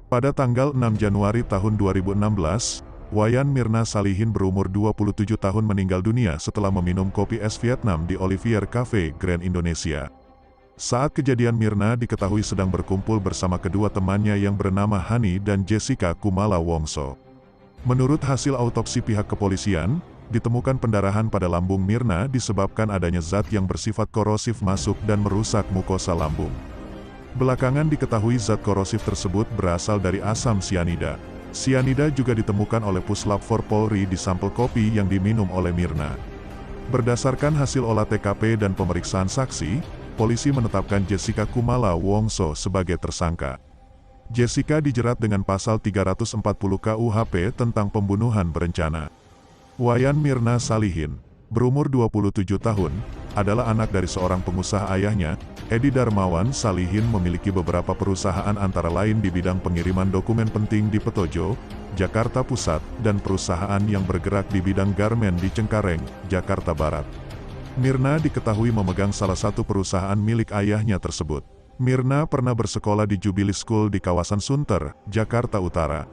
Pada tanggal 6 Januari tahun 2016, Wayan Mirna Salihin berumur 27 tahun meninggal dunia setelah meminum kopi es Vietnam di Olivier Cafe, Grand Indonesia. Saat kejadian, Mirna diketahui sedang berkumpul bersama kedua temannya yang bernama Hani dan Jessica Kumala Wongso. Menurut hasil autopsi pihak kepolisian, ditemukan pendarahan pada lambung Mirna disebabkan adanya zat yang bersifat korosif masuk dan merusak mukosa lambung. Belakangan diketahui zat korosif tersebut berasal dari asam sianida. Sianida juga ditemukan oleh Puslap 4 Polri di sampel kopi yang diminum oleh Mirna. Berdasarkan hasil olah TKP dan pemeriksaan saksi, polisi menetapkan Jessica Kumala Wongso sebagai tersangka. Jessica dijerat dengan pasal 340 KUHP tentang pembunuhan berencana. Wayan Mirna Salihin, berumur 27 tahun, adalah anak dari seorang pengusaha. Ayahnya, Edi Darmawan Salihin, memiliki beberapa perusahaan antara lain di bidang pengiriman dokumen penting di Petojo, Jakarta Pusat, dan perusahaan yang bergerak di bidang garmen di Cengkareng, Jakarta Barat. Mirna diketahui memegang salah satu perusahaan milik ayahnya tersebut. Mirna pernah bersekolah di Jubilee School di kawasan Sunter, Jakarta Utara.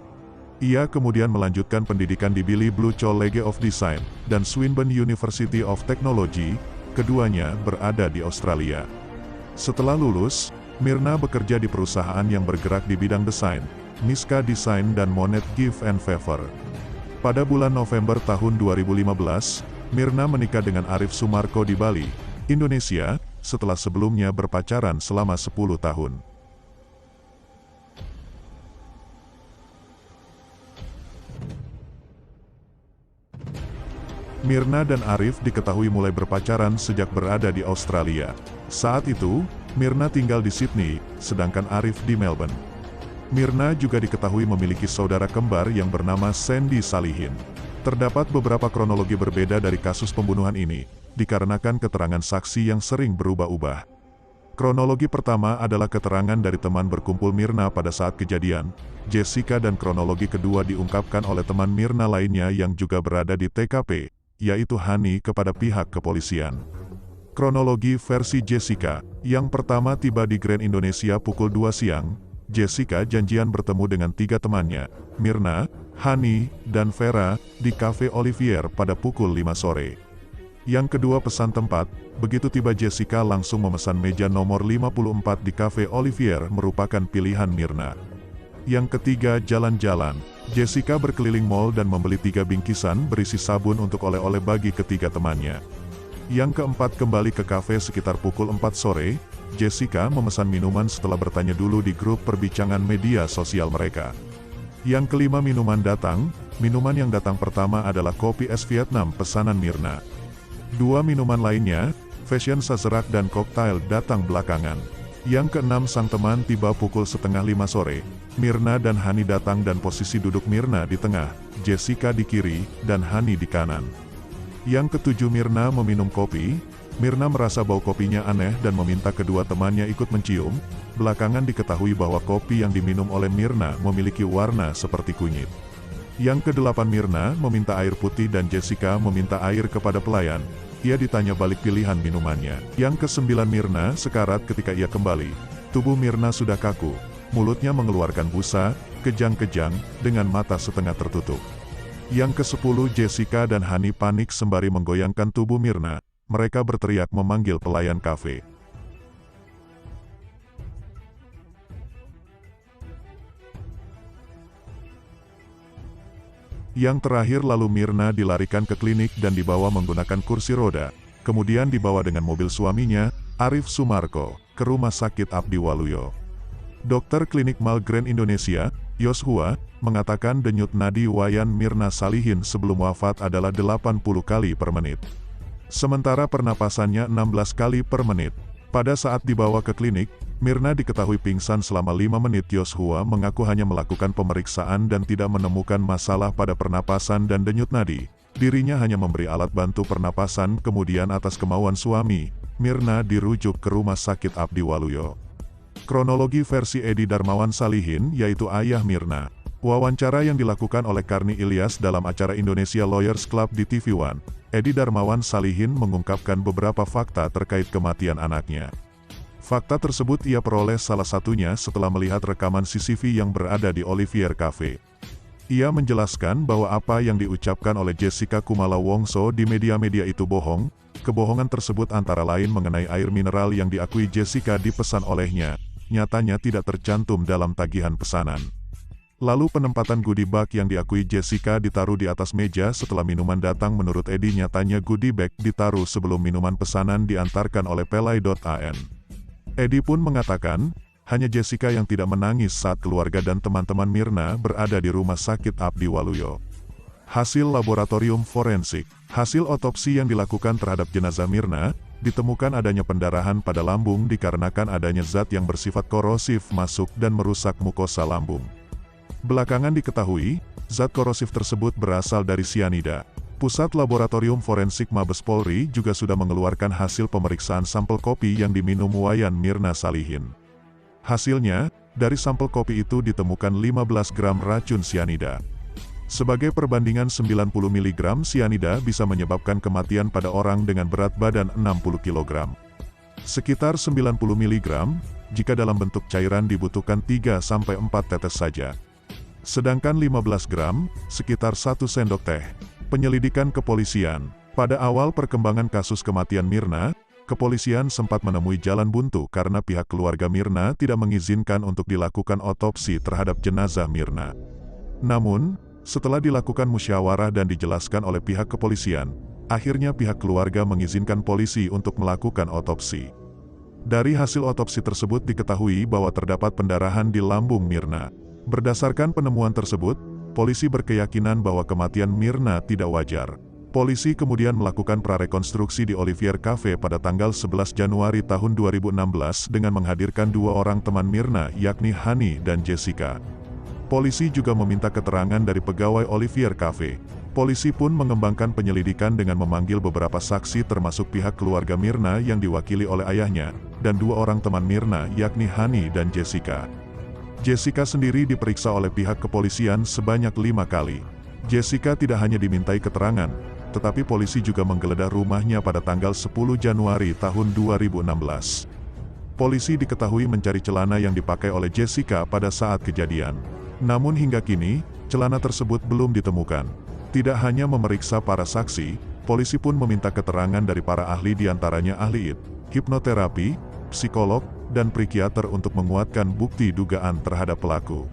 Ia kemudian melanjutkan pendidikan di Billy Blue College of Design dan Swinburne University of Technology, keduanya berada di Australia. Setelah lulus, Mirna bekerja di perusahaan yang bergerak di bidang desain, Miska Design dan Monet Gift and Favor. Pada bulan November tahun 2015, Mirna menikah dengan Arif Sumarko di Bali, Indonesia, setelah sebelumnya berpacaran selama 10 tahun. Mirna dan Arif diketahui mulai berpacaran sejak berada di Australia. Saat itu, Mirna tinggal di Sydney, sedangkan Arif di Melbourne. Mirna juga diketahui memiliki saudara kembar yang bernama Sandy Salihin. Terdapat beberapa kronologi berbeda dari kasus pembunuhan ini, dikarenakan keterangan saksi yang sering berubah-ubah. Kronologi pertama adalah keterangan dari teman berkumpul Mirna pada saat kejadian, Jessica, dan kronologi kedua diungkapkan oleh teman Mirna lainnya yang juga berada di TKP, yaitu Hani, kepada pihak kepolisian. Kronologi versi Jessica, yang pertama tiba di Grand Indonesia pukul 2 siang, Jessica janjian bertemu dengan 3 temannya, Mirna, Hani, dan Vera, di Cafe Olivier pada pukul 5 sore. Yang kedua, pesan tempat. Begitu tiba, Jessica langsung memesan meja nomor 54 di Cafe Olivier, merupakan pilihan Mirna. Yang ketiga, jalan-jalan. Jessica berkeliling mall dan membeli 3 bingkisan berisi sabun untuk oleh-oleh bagi ketiga temannya. Yang keempat, kembali ke kafe sekitar pukul 4 sore, Jessica memesan minuman setelah bertanya dulu di grup perbincangan media sosial mereka. Yang kelima, minuman datang. Minuman yang datang pertama adalah kopi es Vietnam pesanan Mirna. 2 minuman lainnya, Fashion Sazerac dan koktail, datang belakangan. Yang keenam, sang teman tiba pukul 4:30 sore. Mirna dan Hani datang dan posisi duduk Mirna di tengah, Jessica di kiri, dan Hani di kanan. Yang ketujuh, Mirna meminum kopi. Mirna merasa bau kopinya aneh dan meminta kedua temannya ikut mencium. Belakangan diketahui bahwa kopi yang diminum oleh Mirna memiliki warna seperti kunyit. Yang kedelapan, Mirna meminta air putih dan Jessica meminta air kepada pelayan. Ia ditanya balik pilihan minumannya. Yang kesembilan, Mirna sekarat ketika ia kembali. Tubuh Mirna sudah kaku, mulutnya mengeluarkan busa, kejang-kejang, dengan mata setengah tertutup. Yang ke-10, Jessica dan Hani panik sembari menggoyangkan tubuh Mirna. Mereka berteriak memanggil pelayan kafe. Yang terakhir, lalu Mirna dilarikan ke klinik dan dibawa menggunakan kursi roda, kemudian dibawa dengan mobil suaminya, Arif Sumarko, ke Rumah Sakit Abdi Waluyo. Dokter klinik Mal Grand Indonesia, Yoshua, mengatakan denyut nadi Wayan Mirna Salihin sebelum wafat adalah 80 kali per menit. Sementara pernapasannya 16 kali per menit. Pada saat dibawa ke klinik, Mirna diketahui pingsan selama 5 menit. Yoshua mengaku hanya melakukan pemeriksaan dan tidak menemukan masalah pada pernapasan dan denyut nadi. Dirinya hanya memberi alat bantu pernapasan. Kemudian atas kemauan suami, Mirna dirujuk ke Rumah Sakit Abdi Waluyo. Kronologi versi Edi Darmawan Salihin, yaitu ayah Mirna. Wawancara yang dilakukan oleh Karni Ilyas dalam acara Indonesia Lawyers Club di TV One, Edi Darmawan Salihin mengungkapkan beberapa fakta terkait kematian anaknya. Fakta tersebut ia peroleh salah satunya setelah melihat rekaman CCTV yang berada di Olivier Cafe. Ia menjelaskan bahwa apa yang diucapkan oleh Jessica Kumala Wongso di media-media itu bohong. Kebohongan tersebut antara lain mengenai air mineral yang diakui Jessica dipesan olehnya, nyatanya tidak tercantum dalam tagihan pesanan. Lalu penempatan goodie bag yang diakui Jessica ditaruh di atas meja setelah minuman datang. Menurut Edi, nyatanya goodie bag ditaruh sebelum minuman pesanan diantarkan oleh Pelai.an. Edi pun mengatakan, hanya Jessica yang tidak menangis saat keluarga dan teman-teman Mirna berada di rumah sakit Abdi Waluyo. Hasil laboratorium forensik. Hasil otopsi yang dilakukan terhadap jenazah Mirna, ditemukan adanya pendarahan pada lambung dikarenakan adanya zat yang bersifat korosif masuk dan merusak mukosa lambung. Belakangan diketahui, zat korosif tersebut berasal dari sianida. Pusat Laboratorium Forensik Mabes Polri juga sudah mengeluarkan hasil pemeriksaan sampel kopi yang diminum Wayan Mirna Salihin. Hasilnya, dari sampel kopi itu ditemukan 15 gram racun sianida. Sebagai perbandingan 90 mg sianida bisa menyebabkan kematian pada orang dengan berat badan 60 kg. Sekitar 90 mg, jika dalam bentuk cairan dibutuhkan 3-4 tetes saja. Sedangkan 15 gram, sekitar 1 sendok teh. Penyelidikan kepolisian. Pada awal perkembangan kasus kematian Mirna, kepolisian sempat menemui jalan buntu karena pihak keluarga Mirna tidak mengizinkan untuk dilakukan otopsi terhadap jenazah Mirna. Namun, setelah dilakukan musyawarah dan dijelaskan oleh pihak kepolisian, akhirnya pihak keluarga mengizinkan polisi untuk melakukan otopsi. Dari hasil otopsi tersebut diketahui bahwa terdapat pendarahan di lambung Mirna. Berdasarkan penemuan tersebut, polisi berkeyakinan bahwa kematian Mirna tidak wajar. Polisi kemudian melakukan prarekonstruksi di Olivier Cafe pada tanggal 11 Januari tahun 2016 dengan menghadirkan 2 orang teman Mirna yakni Hani dan Jessica. Polisi juga meminta keterangan dari pegawai Olivier Cafe. Polisi pun mengembangkan penyelidikan dengan memanggil beberapa saksi termasuk pihak keluarga Mirna yang diwakili oleh ayahnya, dan 2 orang teman Mirna yakni Hani dan Jessica. Jessica sendiri diperiksa oleh pihak kepolisian sebanyak 5 kali. Jessica tidak hanya dimintai keterangan, tetapi polisi juga menggeledah rumahnya pada tanggal 10 Januari tahun 2016. Polisi diketahui mencari celana yang dipakai oleh Jessica pada saat kejadian. Namun hingga kini, celana tersebut belum ditemukan. Tidak hanya memeriksa para saksi, polisi pun meminta keterangan dari para ahli diantaranya ahli hipnoterapi, psikolog, dan psikiater untuk menguatkan bukti dugaan terhadap pelaku.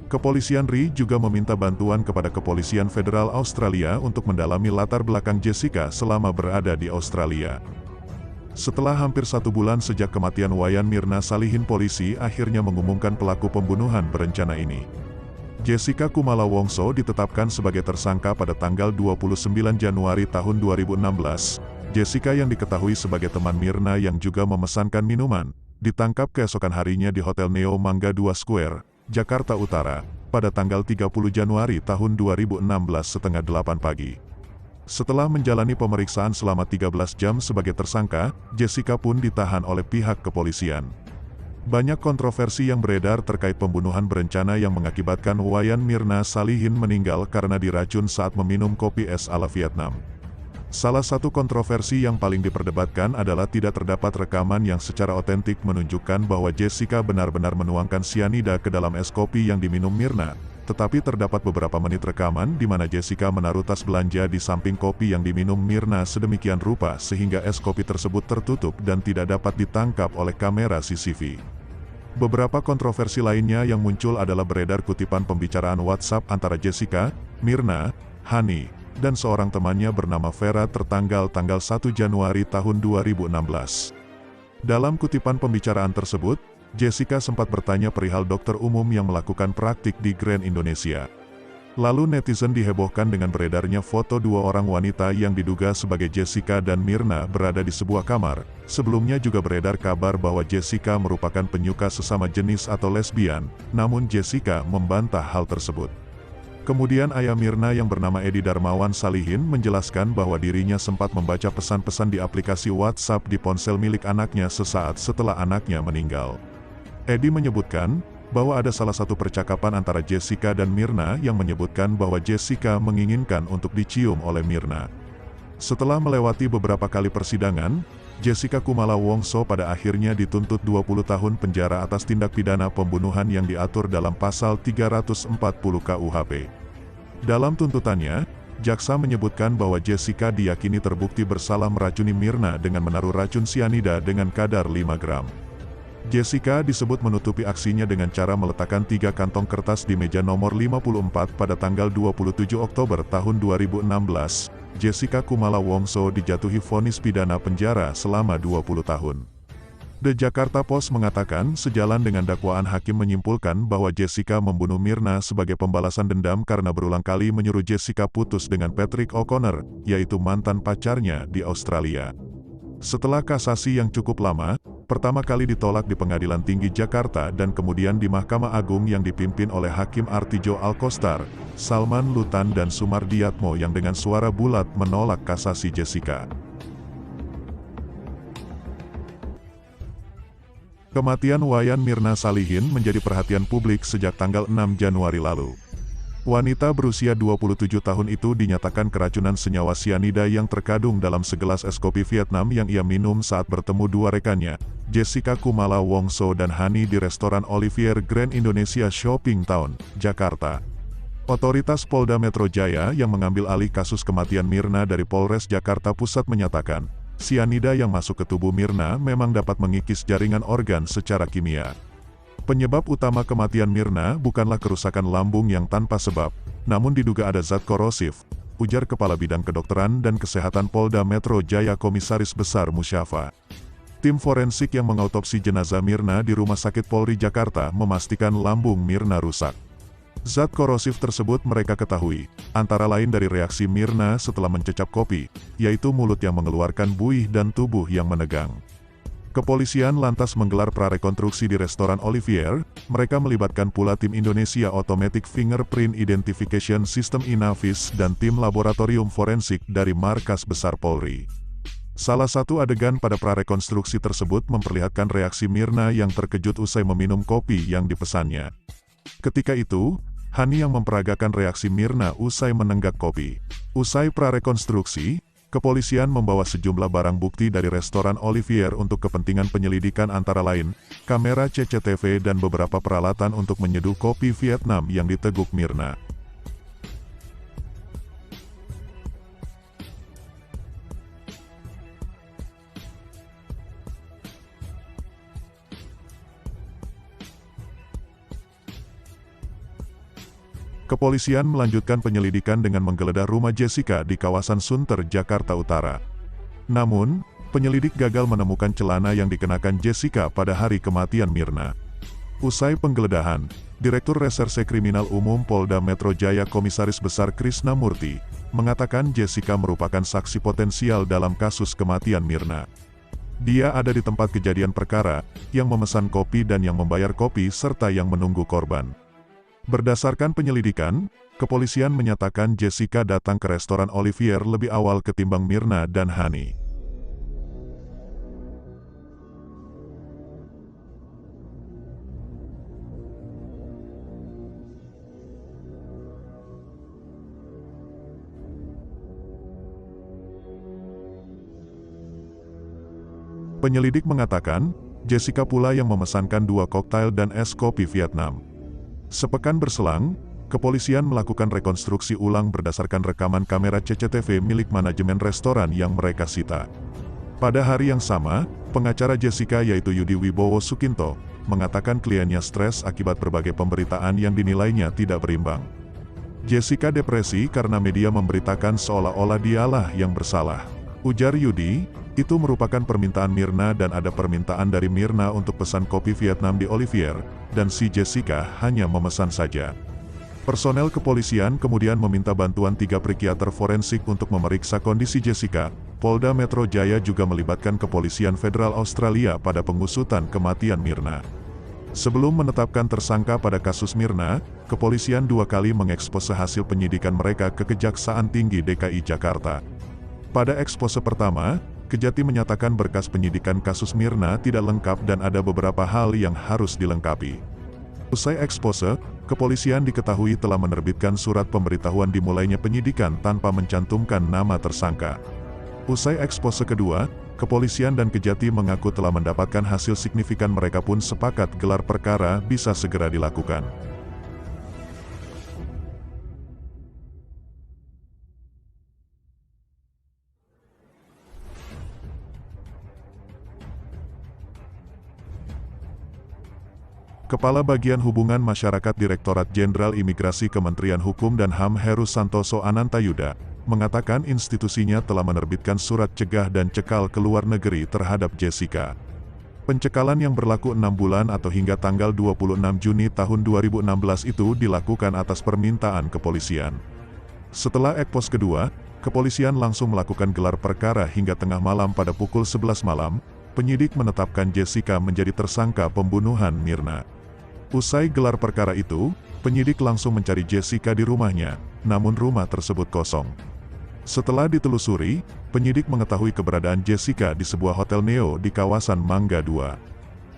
Kepolisian RI juga meminta bantuan kepada Kepolisian Federal Australia untuk mendalami latar belakang Jessica selama berada di Australia. Setelah hampir 1 bulan sejak kematian Wayan Mirna Salihin, polisi akhirnya mengumumkan pelaku pembunuhan berencana ini. Jessica Kumala Wongso ditetapkan sebagai tersangka pada tanggal 29 Januari tahun 2016. Jessica yang diketahui sebagai teman Mirna yang juga memesankan minuman, ditangkap keesokan harinya di Hotel Neo Mangga 2 Square, Jakarta Utara, pada tanggal 30 Januari tahun 2016 setengah 8 pagi. Setelah menjalani pemeriksaan selama 13 jam sebagai tersangka, Jessica pun ditahan oleh pihak kepolisian. Banyak kontroversi yang beredar terkait pembunuhan berencana yang mengakibatkan Wayan Mirna Salihin meninggal karena diracun saat meminum kopi es ala Vietnam. Salah satu kontroversi yang paling diperdebatkan adalah tidak terdapat rekaman yang secara otentik menunjukkan bahwa Jessica benar-benar menuangkan sianida ke dalam es kopi yang diminum Mirna, tetapi terdapat beberapa menit rekaman di mana Jessica menaruh tas belanja di samping kopi yang diminum Mirna sedemikian rupa sehingga es kopi tersebut tertutup dan tidak dapat ditangkap oleh kamera CCTV. Beberapa kontroversi lainnya yang muncul adalah beredar kutipan pembicaraan WhatsApp antara Jessica, Mirna, Hani, dan seorang temannya bernama Vera tertanggal tanggal 1 Januari tahun 2016. Dalam kutipan pembicaraan tersebut, Jessica sempat bertanya perihal dokter umum yang melakukan praktik di Grand Indonesia. Lalu netizen dihebohkan dengan beredarnya foto 2 orang wanita yang diduga sebagai Jessica dan Mirna berada di sebuah kamar. Sebelumnya juga beredar kabar bahwa Jessica merupakan penyuka sesama jenis atau lesbian, namun Jessica membantah hal tersebut. Kemudian ayah Mirna yang bernama Edi Darmawan Salihin menjelaskan bahwa dirinya sempat membaca pesan-pesan di aplikasi WhatsApp di ponsel milik anaknya sesaat setelah anaknya meninggal. Edi menyebutkan bahwa ada salah satu percakapan antara Jessica dan Mirna yang menyebutkan bahwa Jessica menginginkan untuk dicium oleh Mirna. Setelah melewati beberapa kali persidangan, Jessica Kumala Wongso pada akhirnya dituntut 20 tahun penjara atas tindak pidana pembunuhan yang diatur dalam pasal 340 KUHP. Dalam tuntutannya, jaksa menyebutkan bahwa Jessica diyakini terbukti bersalah meracuni Mirna dengan menaruh racun sianida dengan kadar 5 gram. Jessica disebut menutupi aksinya dengan cara meletakkan 3 kantong kertas di meja nomor 54 pada tanggal 27 Oktober tahun 2016. Jessica Kumala Wongso dijatuhi vonis pidana penjara selama 20 tahun. The Jakarta Post mengatakan sejalan dengan dakwaan hakim menyimpulkan bahwa Jessica membunuh Mirna sebagai pembalasan dendam karena berulang kali menyuruh Jessica putus dengan Patrick O'Connor, yaitu mantan pacarnya di Australia. Setelah kasasi yang cukup lama, pertama kali ditolak di Pengadilan Tinggi Jakarta dan kemudian di Mahkamah Agung yang dipimpin oleh Hakim Artijo Alkostar, Salman Lutan dan Sumardiatmo yang dengan suara bulat menolak kasasi Jessica. Kematian Wayan Mirna Salihin menjadi perhatian publik sejak tanggal 6 Januari lalu. Wanita berusia 27 tahun itu dinyatakan keracunan senyawa sianida yang terkandung dalam segelas es kopi Vietnam yang ia minum saat bertemu dua rekannya, Jessica Kumala Wongso dan Hani di restoran Olivier Grand Indonesia Shopping Town, Jakarta. Otoritas Polda Metro Jaya yang mengambil alih kasus kematian Mirna dari Polres Jakarta Pusat menyatakan, sianida yang masuk ke tubuh Mirna memang dapat mengikis jaringan organ secara kimia. Penyebab utama kematian Mirna bukanlah kerusakan lambung yang tanpa sebab, namun diduga ada zat korosif, ujar Kepala Bidang Kedokteran dan Kesehatan Polda Metro Jaya Komisaris Besar Musyafa. Tim forensik yang mengautopsi jenazah Mirna di Rumah Sakit Polri Jakarta memastikan lambung Mirna rusak. Zat korosif tersebut mereka ketahui, antara lain dari reaksi Mirna setelah mencecap kopi, yaitu mulut yang mengeluarkan buih dan tubuh yang menegang. Kepolisian lantas menggelar prarekonstruksi di restoran Olivier, mereka melibatkan pula tim Indonesia Automatic Fingerprint Identification System Inavis dan tim laboratorium forensik dari Markas Besar Polri. Salah satu adegan pada prarekonstruksi tersebut memperlihatkan reaksi Mirna yang terkejut usai meminum kopi yang dipesannya. Ketika itu, Hani yang memperagakan reaksi Mirna usai menenggak kopi. Usai prarekonstruksi, kepolisian membawa sejumlah barang bukti dari restoran Olivier untuk kepentingan penyelidikan antara lain, kamera CCTV dan beberapa peralatan untuk menyeduh kopi Vietnam yang diteguk Mirna. Kepolisian melanjutkan penyelidikan dengan menggeledah rumah Jessica di kawasan Sunter, Jakarta Utara. Namun, penyelidik gagal menemukan celana yang dikenakan Jessica pada hari kematian Mirna. Usai penggeledahan, Direktur Reserse Kriminal Umum Polda Metro Jaya Komisaris Besar Krishna Murti, mengatakan Jessica merupakan saksi potensial dalam kasus kematian Mirna. Dia ada di tempat kejadian perkara, yang memesan kopi dan yang membayar kopi serta yang menunggu korban. Berdasarkan penyelidikan, kepolisian menyatakan Jessica datang ke restoran Olivier lebih awal ketimbang Mirna dan Hani. Penyelidik mengatakan, Jessica pula yang memesankan 2 koktail dan es kopi Vietnam. Sepekan berselang, kepolisian melakukan rekonstruksi ulang berdasarkan rekaman kamera CCTV milik manajemen restoran yang mereka sita. Pada hari yang sama, pengacara Jessica yaitu Yudi Wibowo Sukinto, mengatakan kliennya stres akibat berbagai pemberitaan yang dinilainya tidak berimbang. Jessica depresi karena media memberitakan seolah-olah dialah yang bersalah. Ujar Yudi, itu merupakan permintaan Mirna dan ada permintaan dari Mirna untuk pesan kopi Vietnam di Olivier, dan si Jessica hanya memesan saja. Personel kepolisian kemudian meminta bantuan 3 psikiater forensik untuk memeriksa kondisi Jessica. Polda Metro Jaya juga melibatkan Kepolisian Federal Australia pada pengusutan kematian Mirna. Sebelum menetapkan tersangka pada kasus Mirna, kepolisian 2 kali mengekspos hasil penyidikan mereka ke Kejaksaan Tinggi DKI Jakarta. Pada ekspose pertama, Kejati menyatakan berkas penyidikan kasus Mirna tidak lengkap dan ada beberapa hal yang harus dilengkapi. Usai ekspose, kepolisian diketahui telah menerbitkan surat pemberitahuan dimulainya penyidikan tanpa mencantumkan nama tersangka. Usai ekspose kedua, Kepolisian dan Kejati mengaku telah mendapatkan hasil signifikan, mereka pun sepakat gelar perkara bisa segera dilakukan. Kepala Bagian Hubungan Masyarakat Direktorat Jenderal Imigrasi Kementerian Hukum dan HAM Heru Santoso Anantayuda mengatakan institusinya telah menerbitkan surat cegah dan cekal ke luar negeri terhadap Jessica. Pencekalan yang berlaku 6 bulan atau hingga tanggal 26 Juni tahun 2016 itu dilakukan atas permintaan kepolisian. Setelah ekpos kedua, kepolisian langsung melakukan gelar perkara hingga tengah malam. Pada pukul 11 malam, penyidik menetapkan Jessica menjadi tersangka pembunuhan Mirna. Usai gelar perkara itu, penyidik langsung mencari Jessica di rumahnya, namun rumah tersebut kosong. Setelah ditelusuri, penyidik mengetahui keberadaan Jessica di sebuah hotel Neo di kawasan Mangga 2.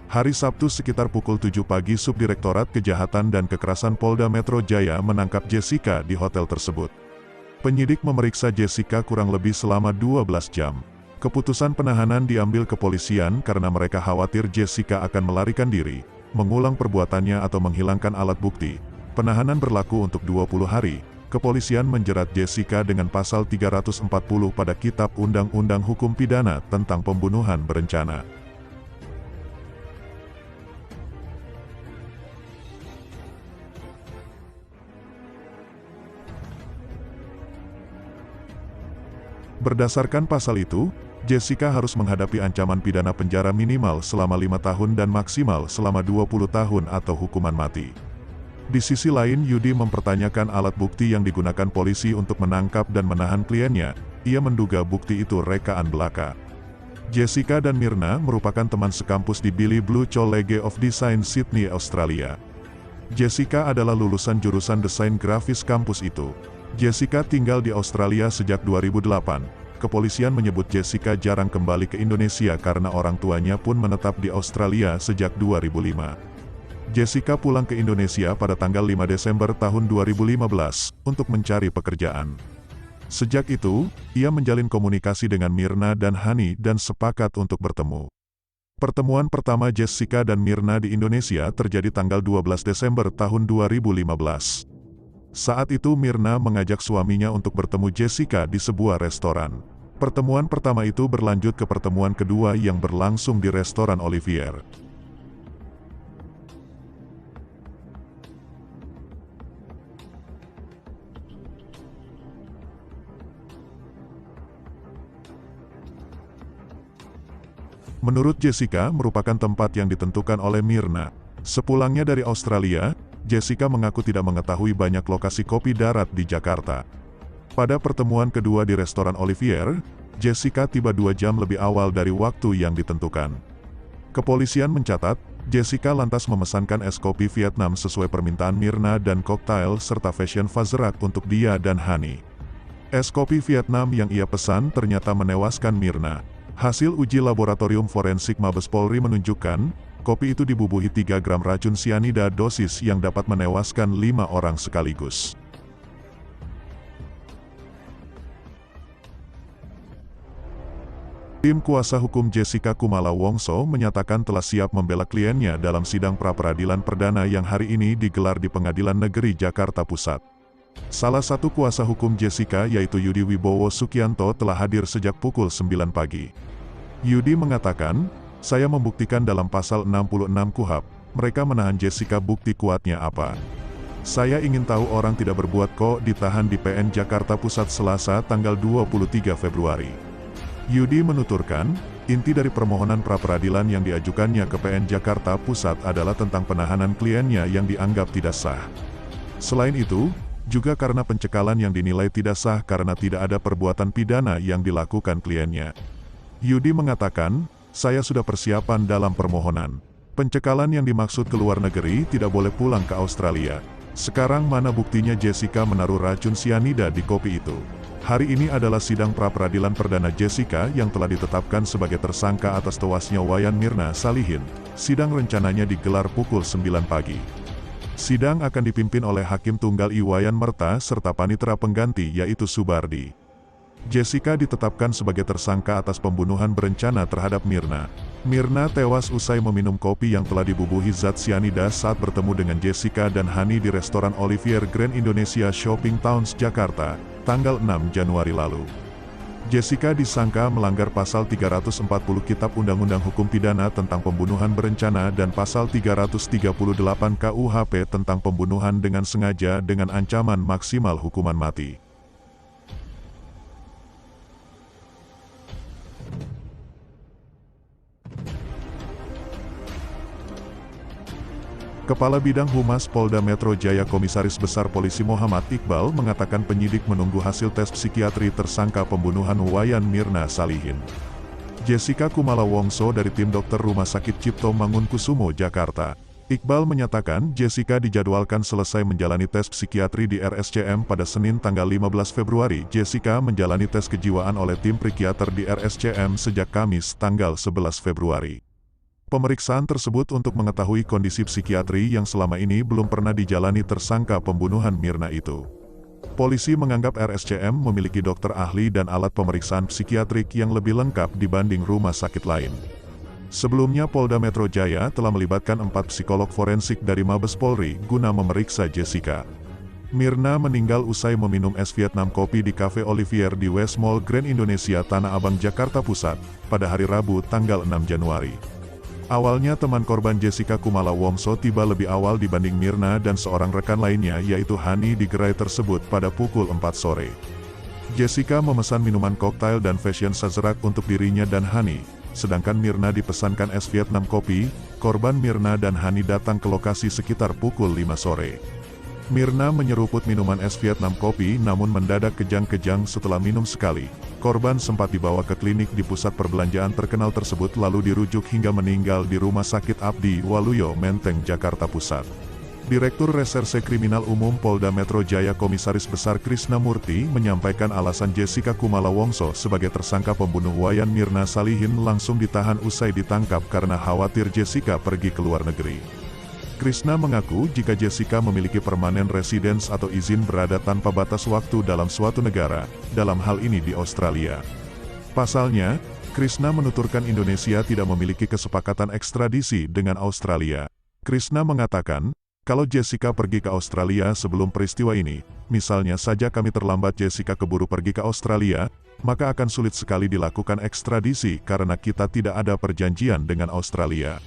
Hari Sabtu sekitar pukul 7 pagi, Subdirektorat Kejahatan dan Kekerasan Polda Metro Jaya menangkap Jessica di hotel tersebut. Penyidik memeriksa Jessica kurang lebih selama 12 jam. Keputusan penahanan diambil kepolisian karena mereka khawatir Jessica akan melarikan diri, mengulang perbuatannya atau menghilangkan alat bukti. Penahanan berlaku untuk 20 hari. Kepolisian menjerat Jessica dengan pasal 340 pada Kitab Undang-Undang Hukum Pidana tentang pembunuhan berencana. Berdasarkan pasal itu, Jessica harus menghadapi ancaman pidana penjara minimal selama 5 tahun dan maksimal selama 20 tahun atau hukuman mati. Di sisi lain, Yudi mempertanyakan alat bukti yang digunakan polisi untuk menangkap dan menahan kliennya. Ia menduga bukti itu rekaan belaka. Jessica dan Mirna merupakan teman sekampus di Billy Blue College of Design, Sydney, Australia. Jessica adalah lulusan jurusan desain grafis kampus itu. Jessica tinggal di Australia sejak 2008. Kepolisian menyebut Jessica jarang kembali ke Indonesia karena orang tuanya pun menetap di Australia sejak 2005. Jessica pulang ke Indonesia pada tanggal 5 Desember tahun 2015 untuk mencari pekerjaan. Sejak itu, ia menjalin komunikasi dengan Mirna dan Hani dan sepakat untuk bertemu. Pertemuan pertama Jessica dan Mirna di Indonesia terjadi tanggal 12 Desember tahun 2015. Saat itu Mirna mengajak suaminya untuk bertemu Jessica di sebuah restoran. Pertemuan pertama itu berlanjut ke pertemuan kedua yang berlangsung di restoran Olivier. Menurut Jessica, merupakan tempat yang ditentukan oleh Mirna. Sepulangnya dari Australia, Jessica mengaku tidak mengetahui banyak lokasi kopi darat di Jakarta. Pada pertemuan kedua di restoran Olivier, Jessica tiba 2 jam lebih awal dari waktu yang ditentukan. Kepolisian mencatat, Jessica lantas memesankan es kopi Vietnam sesuai permintaan Mirna dan koktail serta fashion fazerak untuk dia dan Hani. Es kopi Vietnam yang ia pesan ternyata menewaskan Mirna. Hasil uji laboratorium forensik Mabes Polri menunjukkan, kopi itu dibubuhi 3 gram racun sianida, dosis yang dapat menewaskan 5 orang sekaligus. Tim kuasa hukum Jessica Kumala Wongso menyatakan telah siap membela kliennya dalam sidang pra-peradilan perdana yang hari ini digelar di Pengadilan Negeri Jakarta Pusat. Salah satu kuasa hukum Jessica yaitu Yudi Wibowo Sukianto telah hadir sejak pukul 9 pagi. Yudi mengatakan, "Saya membuktikan dalam pasal 66 KUHP, mereka menahan Jessica, bukti kuatnya apa? Saya ingin tahu, orang tidak berbuat kok." Ditahan di PN Jakarta Pusat Selasa tanggal 23 Februari. Yudi menuturkan, inti dari permohonan pra-peradilan yang diajukannya ke PN Jakarta Pusat adalah tentang penahanan kliennya yang dianggap tidak sah. Selain itu, juga karena pencekalan yang dinilai tidak sah karena tidak ada perbuatan pidana yang dilakukan kliennya. Yudi mengatakan, "Saya sudah persiapan dalam permohonan. Pencekalan yang dimaksud ke luar negeri tidak boleh pulang ke Australia. Sekarang mana buktinya Jessica menaruh racun sianida di kopi itu?" Hari ini adalah sidang pra-peradilan perdana Jessica yang telah ditetapkan sebagai tersangka atas tewasnya Wayan Mirna Salihin. Sidang rencananya digelar pukul 9 pagi. Sidang akan dipimpin oleh Hakim Tunggal Iwayan Merta serta panitera pengganti yaitu Subardi. Jessica ditetapkan sebagai tersangka atas pembunuhan berencana terhadap Mirna. Mirna tewas usai meminum kopi yang telah dibubuhi zat sianida saat bertemu dengan Jessica dan Hani di restoran Olivier Grand Indonesia Shopping Towns, Jakarta, tanggal 6 Januari lalu. Jessica disangka melanggar pasal 340 Kitab Undang-Undang Hukum Pidana tentang pembunuhan berencana dan pasal 338 KUHP tentang pembunuhan dengan sengaja dengan ancaman maksimal hukuman mati. Kepala Bidang Humas Polda Metro Jaya Komisaris Besar Polisi Muhammad Iqbal mengatakan penyidik menunggu hasil tes psikiatri tersangka pembunuhan Wayan Mirna Salihin. Jessica Kumala Wongso dari tim dokter Rumah Sakit Cipto Mangunkusumo, Jakarta. Iqbal menyatakan Jessica dijadwalkan selesai menjalani tes psikiatri di RSCM pada Senin tanggal 15 Februari. Jessica menjalani tes kejiwaan oleh tim psikiater di RSCM sejak Kamis tanggal 11 Februari. Pemeriksaan tersebut untuk mengetahui kondisi psikiatri yang selama ini belum pernah dijalani tersangka pembunuhan Mirna itu. Polisi menganggap RSCM memiliki dokter ahli dan alat pemeriksaan psikiatrik yang lebih lengkap dibanding rumah sakit lain. Sebelumnya Polda Metro Jaya telah melibatkan 4 psikolog forensik dari Mabes Polri guna memeriksa Jessica. Mirna meninggal usai meminum es Vietnam kopi di Cafe Olivier di West Mall Grand Indonesia Tanah Abang, Jakarta Pusat, pada hari Rabu tanggal 6 Januari. Awalnya teman korban Jessica Kumala Wongso tiba lebih awal dibanding Mirna dan seorang rekan lainnya yaitu Hani di gerai tersebut pada pukul 4 sore. Jessica memesan minuman koktail dan fashion sazerac untuk dirinya dan Hani, sedangkan Mirna dipesankan es Vietnam kopi. Korban Mirna dan Hani datang ke lokasi sekitar pukul 5 sore. Mirna menyeruput minuman es Vietnam kopi namun mendadak kejang-kejang setelah minum sekali. Korban sempat dibawa ke klinik di pusat perbelanjaan terkenal tersebut lalu dirujuk hingga meninggal di Rumah Sakit Abdi Waluyo, Menteng, Jakarta Pusat. Direktur Reserse Kriminal Umum Polda Metro Jaya Komisaris Besar Krisna Murty menyampaikan alasan Jessica Kumala Wongso sebagai tersangka pembunuh Wayan Mirna Salihin langsung ditahan usai ditangkap karena khawatir Jessica pergi ke luar negeri. Krisna mengaku jika Jessica memiliki permanent residence atau izin berada tanpa batas waktu dalam suatu negara, dalam hal ini di Australia. Pasalnya, Krisna menuturkan Indonesia tidak memiliki kesepakatan ekstradisi dengan Australia. Krisna mengatakan, kalau Jessica pergi ke Australia sebelum peristiwa ini, misalnya saja kami terlambat Jessica keburu pergi ke Australia, maka akan sulit sekali dilakukan ekstradisi karena kita tidak ada perjanjian dengan Australia.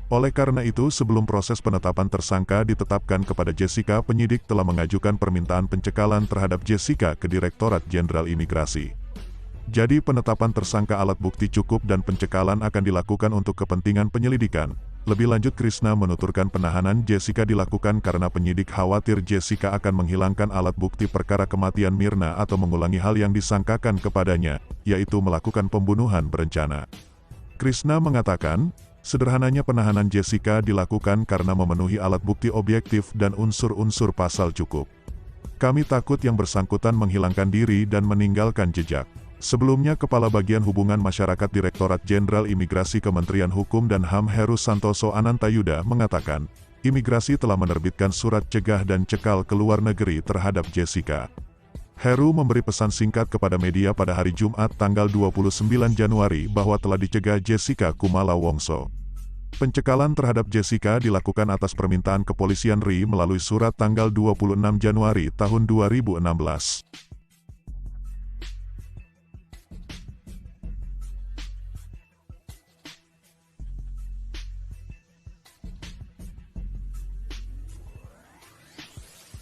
Oleh karena itu sebelum proses penetapan tersangka ditetapkan kepada Jessica, penyidik telah mengajukan permintaan pencekalan terhadap Jessica ke Direktorat Jenderal Imigrasi. Jadi penetapan tersangka alat bukti cukup dan pencekalan akan dilakukan untuk kepentingan penyelidikan. Lebih lanjut Krisna menuturkan penahanan Jessica dilakukan karena penyidik khawatir Jessica akan menghilangkan alat bukti perkara kematian Mirna atau mengulangi hal yang disangkakan kepadanya, yaitu melakukan pembunuhan berencana. Krisna mengatakan, sederhananya penahanan Jessica dilakukan karena memenuhi alat bukti objektif dan unsur-unsur pasal cukup. Kami takut yang bersangkutan menghilangkan diri dan meninggalkan jejak. Sebelumnya Kepala Bagian Hubungan Masyarakat Direktorat Jenderal Imigrasi Kementerian Hukum dan HAM Heru Santoso Anantayuda mengatakan, imigrasi telah menerbitkan surat cegah dan cekal ke luar negeri terhadap Jessica. Heru memberi pesan singkat kepada media pada hari Jumat tanggal 29 Januari bahwa telah dicegah Jessica Kumala Wongso. Pencekalan terhadap Jessica dilakukan atas permintaan kepolisian RI melalui surat tanggal 26 Januari tahun 2016.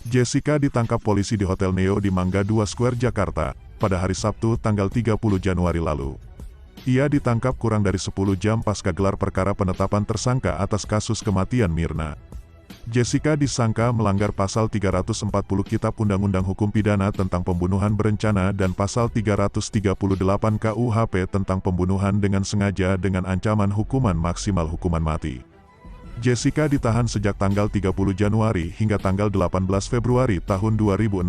Jessica ditangkap polisi di Hotel Neo di Mangga 2 Square, Jakarta, pada hari Sabtu tanggal 30 Januari lalu. Ia ditangkap kurang dari 10 jam pasca gelar perkara penetapan tersangka atas kasus kematian Mirna. Jessica disangka melanggar pasal 340 Kitab Undang-Undang Hukum Pidana tentang pembunuhan berencana dan pasal 338 KUHP tentang pembunuhan dengan sengaja dengan ancaman hukuman maksimal hukuman mati. Jessica ditahan sejak tanggal 30 Januari hingga tanggal 18 Februari tahun 2016.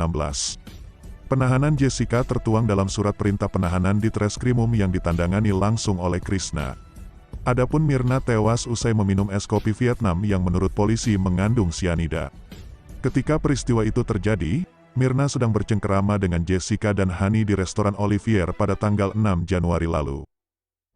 Penahanan Jessica tertuang dalam surat perintah penahanan di Treskrimum yang ditandangani langsung oleh Krisna. Adapun Mirna tewas usai meminum es kopi Vietnam yang menurut polisi mengandung sianida. Ketika peristiwa itu terjadi, Mirna sedang bercengkerama dengan Jessica dan Hani di restoran Olivier pada tanggal 6 Januari lalu.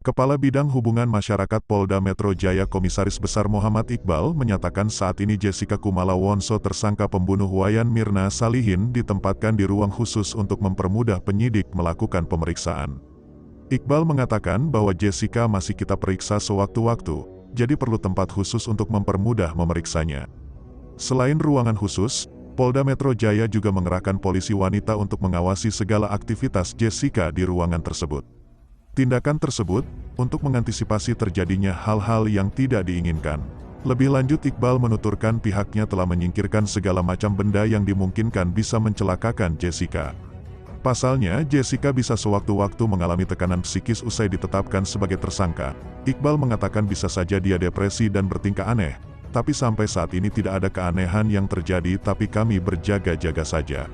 Kepala Bidang Hubungan Masyarakat Polda Metro Jaya Komisaris Besar Muhammad Iqbal menyatakan saat ini Jessica Kumala Wongso tersangka pembunuh Wayan Mirna Salihin ditempatkan di ruang khusus untuk mempermudah penyidik melakukan pemeriksaan. Iqbal mengatakan bahwa Jessica masih kita periksa sewaktu-waktu, jadi perlu tempat khusus untuk mempermudah memeriksanya. Selain ruangan khusus, Polda Metro Jaya juga mengerahkan polisi wanita untuk mengawasi segala aktivitas Jessica di ruangan tersebut. Tindakan tersebut, untuk mengantisipasi terjadinya hal-hal yang tidak diinginkan. Lebih lanjut Iqbal menuturkan pihaknya telah menyingkirkan segala macam benda yang dimungkinkan bisa mencelakakan Jessica. Pasalnya, Jessica bisa sewaktu-waktu mengalami tekanan psikis usai ditetapkan sebagai tersangka. Iqbal mengatakan bisa saja dia depresi dan bertingkah aneh, tapi sampai saat ini tidak ada keanehan yang terjadi tapi kami berjaga-jaga saja.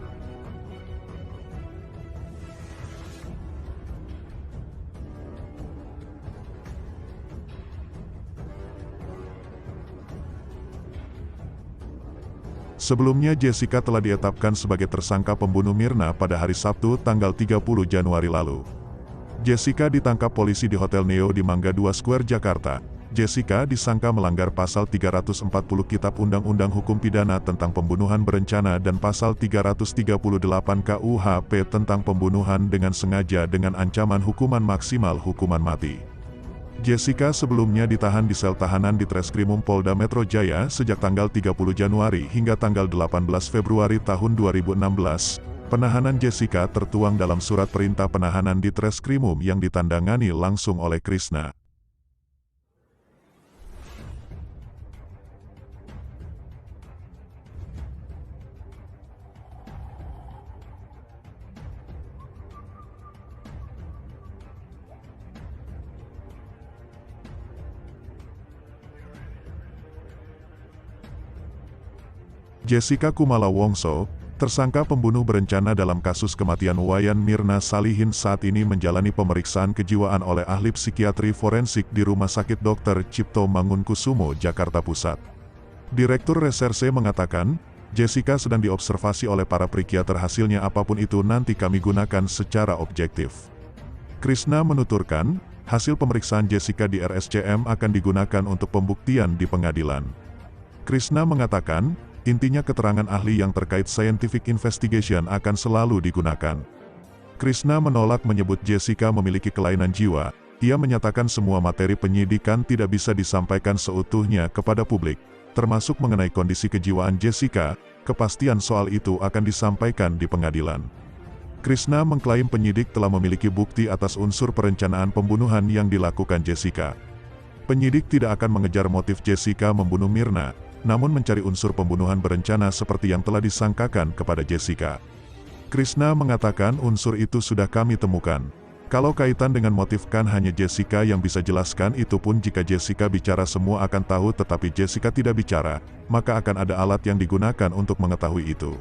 Sebelumnya Jessica telah ditetapkan sebagai tersangka pembunuh Mirna pada hari Sabtu tanggal 30 Januari lalu. Jessica ditangkap polisi di Hotel Neo di Mangga 2 Square, Jakarta. Jessica disangka melanggar pasal 340 Kitab Undang-Undang Hukum Pidana tentang pembunuhan berencana dan pasal 338 KUHP tentang pembunuhan dengan sengaja dengan ancaman hukuman maksimal hukuman mati. Jessica sebelumnya ditahan di sel tahanan di Treskrimum Polda Metro Jaya sejak tanggal 30 Januari hingga tanggal 18 Februari tahun 2016. Penahanan Jessica tertuang dalam surat perintah penahanan di Treskrimum yang ditandangani langsung oleh Krishna. Jessica Kumala Wongso, tersangka pembunuh berencana dalam kasus kematian Wayan Mirna Salihin saat ini menjalani pemeriksaan kejiwaan oleh ahli psikiatri forensik di Rumah Sakit Dr. Cipto Mangunkusumo, Jakarta Pusat. Direktur Reserse mengatakan, Jessica sedang diobservasi oleh para psikiater, hasilnya apapun itu nanti kami gunakan secara objektif. Krishna menuturkan, hasil pemeriksaan Jessica di RSCM akan digunakan untuk pembuktian di pengadilan. Krishna mengatakan, intinya keterangan ahli yang terkait scientific investigation akan selalu digunakan. Krishna menolak menyebut Jessica memiliki kelainan jiwa. Ia menyatakan semua materi penyidikan tidak bisa disampaikan seutuhnya kepada publik, termasuk mengenai kondisi kejiwaan Jessica. Kepastian soal itu akan disampaikan di pengadilan. Krishna mengklaim penyidik telah memiliki bukti atas unsur perencanaan pembunuhan yang dilakukan Jessica. Penyidik tidak akan mengejar motif Jessica membunuh Mirna, namun mencari unsur pembunuhan berencana seperti yang telah disangkakan kepada Jessica. Krishna mengatakan unsur itu sudah kami temukan. Kalau kaitan dengan motif kan hanya Jessica yang bisa jelaskan, itu pun jika Jessica bicara semua akan tahu, tetapi Jessica tidak bicara, maka akan ada alat yang digunakan untuk mengetahui itu.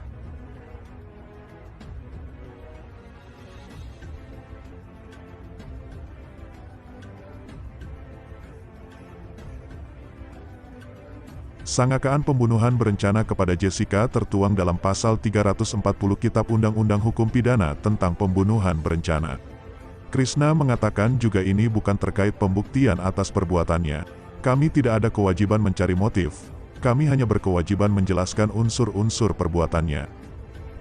Sangkaan pembunuhan berencana kepada Jessica tertuang dalam pasal 340 Kitab Undang-Undang Hukum Pidana tentang pembunuhan berencana. Krishna mengatakan juga ini bukan terkait pembuktian atas perbuatannya. Kami tidak ada kewajiban mencari motif. Kami hanya berkewajiban menjelaskan unsur-unsur perbuatannya.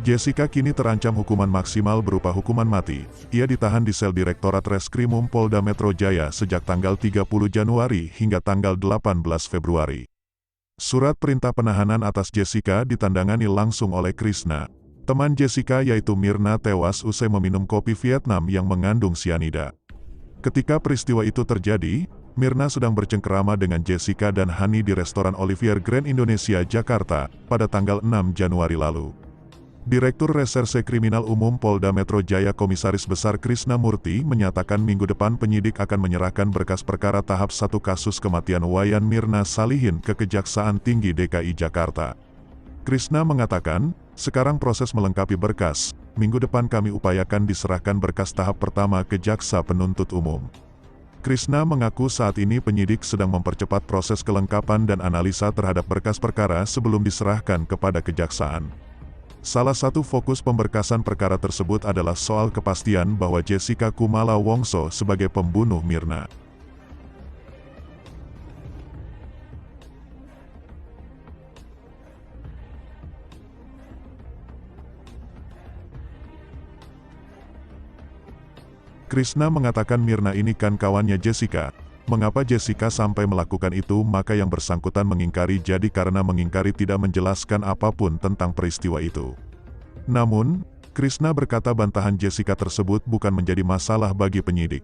Jessica kini terancam hukuman maksimal berupa hukuman mati. Ia ditahan di sel Direktorat Reskrimum Polda Metro Jaya sejak tanggal 30 Januari hingga tanggal 18 Februari. Surat perintah penahanan atas Jessica ditandangani langsung oleh Krishna. Teman Jessica yaitu Mirna tewas usai meminum kopi Vietnam yang mengandung sianida. Ketika peristiwa itu terjadi, Mirna sedang bercengkerama dengan Jessica dan Hani di restoran Olivier Grand Indonesia, Jakarta, pada tanggal 6 Januari lalu. Direktur Reserse Kriminal Umum Polda Metro Jaya Komisaris Besar Krishna Murti menyatakan minggu depan penyidik akan menyerahkan berkas perkara tahap 1 kasus kematian Wayan Mirna Salihin ke Kejaksaan Tinggi DKI Jakarta. Krishna mengatakan, sekarang proses melengkapi berkas, minggu depan kami upayakan diserahkan berkas tahap pertama ke Jaksa Penuntut Umum. Krishna mengaku saat ini penyidik sedang mempercepat proses kelengkapan dan analisa terhadap berkas perkara sebelum diserahkan kepada kejaksaan. Salah satu fokus pemberkasan perkara tersebut adalah soal kepastian bahwa Jessica Kumala Wongso sebagai pembunuh Mirna. Krishna mengatakan Mirna ini kan kawannya Jessica. Mengapa Jessica sampai melakukan itu? Maka yang bersangkutan mengingkari, jadi karena mengingkari tidak menjelaskan apapun tentang peristiwa itu. Namun, Krishna berkata bantahan Jessica tersebut bukan menjadi masalah bagi penyidik.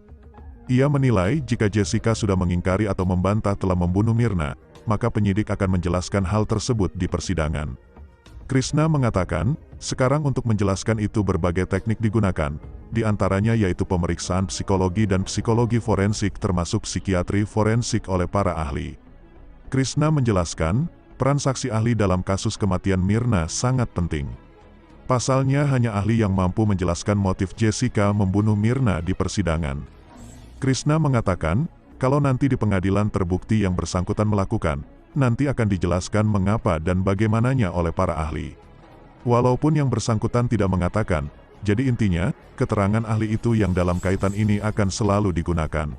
Ia menilai jika Jessica sudah mengingkari atau membantah telah membunuh Mirna, maka penyidik akan menjelaskan hal tersebut di persidangan. Krishna mengatakan, sekarang untuk menjelaskan itu berbagai teknik digunakan, di antaranya yaitu pemeriksaan psikologi dan psikologi forensik termasuk psikiatri forensik oleh para ahli. Krishna menjelaskan, peran saksi ahli dalam kasus kematian Mirna sangat penting. Pasalnya hanya ahli yang mampu menjelaskan motif Jessica membunuh Mirna di persidangan. Krishna mengatakan, kalau nanti di pengadilan terbukti yang bersangkutan melakukan, nanti akan dijelaskan mengapa dan bagaimananya oleh para ahli. Walaupun yang bersangkutan tidak mengatakan, jadi intinya, keterangan ahli itu yang dalam kaitan ini akan selalu digunakan.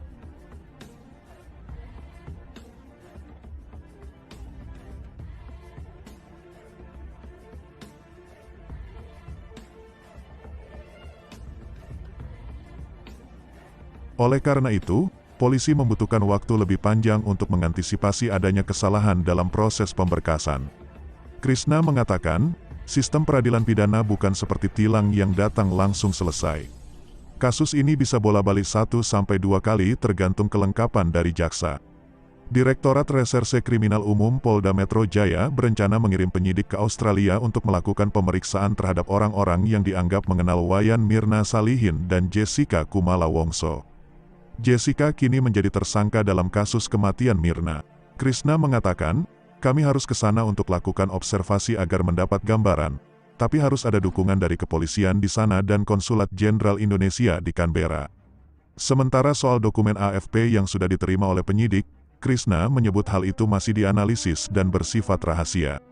Oleh karena itu, polisi membutuhkan waktu lebih panjang untuk mengantisipasi adanya kesalahan dalam proses pemberkasan. Krishna mengatakan, sistem peradilan pidana bukan seperti tilang yang datang langsung selesai. Kasus ini bisa bola-balik 1-2 kali tergantung kelengkapan dari jaksa. Direktorat Reserse Kriminal Umum Polda Metro Jaya berencana mengirim penyidik ke Australia untuk melakukan pemeriksaan terhadap orang-orang yang dianggap mengenal Wayan Mirna Salihin dan Jessica Kumala Wongso. Jessica kini menjadi tersangka dalam kasus kematian Mirna. Krishna mengatakan, kami harus ke sana untuk lakukan observasi agar mendapat gambaran, tapi harus ada dukungan dari kepolisian di sana dan Konsulat Jenderal Indonesia di Canberra. Sementara soal dokumen AFP yang sudah diterima oleh penyidik, Krishna menyebut hal itu masih dianalisis dan bersifat rahasia.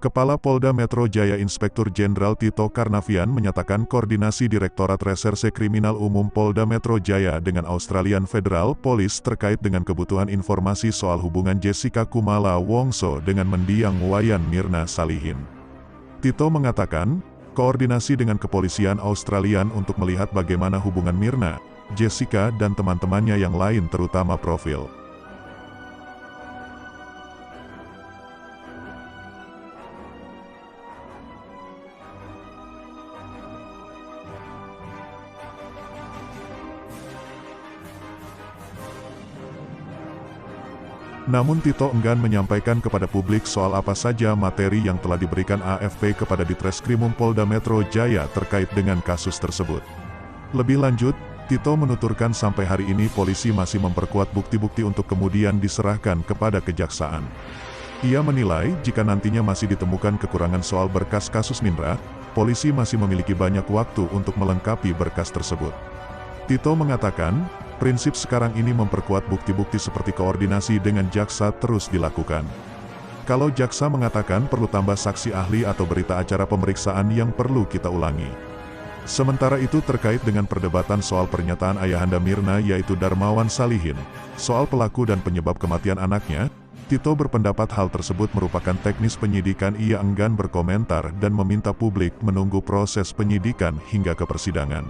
Kepala Polda Metro Jaya Inspektur Jenderal Tito Karnavian menyatakan koordinasi Direktorat Reserse Kriminal Umum Polda Metro Jaya dengan Australian Federal Police terkait dengan kebutuhan informasi soal hubungan Jessica Kumala Wongso dengan mendiang Wayan Mirna Salihin. Tito mengatakan, koordinasi dengan kepolisian Australian untuk melihat bagaimana hubungan Mirna, Jessica dan teman-temannya yang lain terutama profil. Namun Tito enggan menyampaikan kepada publik soal apa saja materi yang telah diberikan AFP kepada Ditreskrimum Polda Metro Jaya terkait dengan kasus tersebut. Lebih lanjut, Tito menuturkan sampai hari ini polisi masih memperkuat bukti-bukti untuk kemudian diserahkan kepada kejaksaan. Ia menilai jika nantinya masih ditemukan kekurangan soal berkas kasus Mirna, polisi masih memiliki banyak waktu untuk melengkapi berkas tersebut. Tito mengatakan, prinsip sekarang ini memperkuat bukti-bukti seperti koordinasi dengan jaksa terus dilakukan. Kalau jaksa mengatakan perlu tambah saksi ahli atau berita acara pemeriksaan yang perlu kita ulangi. Sementara itu terkait dengan perdebatan soal pernyataan ayahanda Mirna yaitu Darmawan Salihin, soal pelaku dan penyebab kematian anaknya, Tito berpendapat hal tersebut merupakan teknis penyidikan. Ia enggan berkomentar dan meminta publik menunggu proses penyidikan hingga ke persidangan.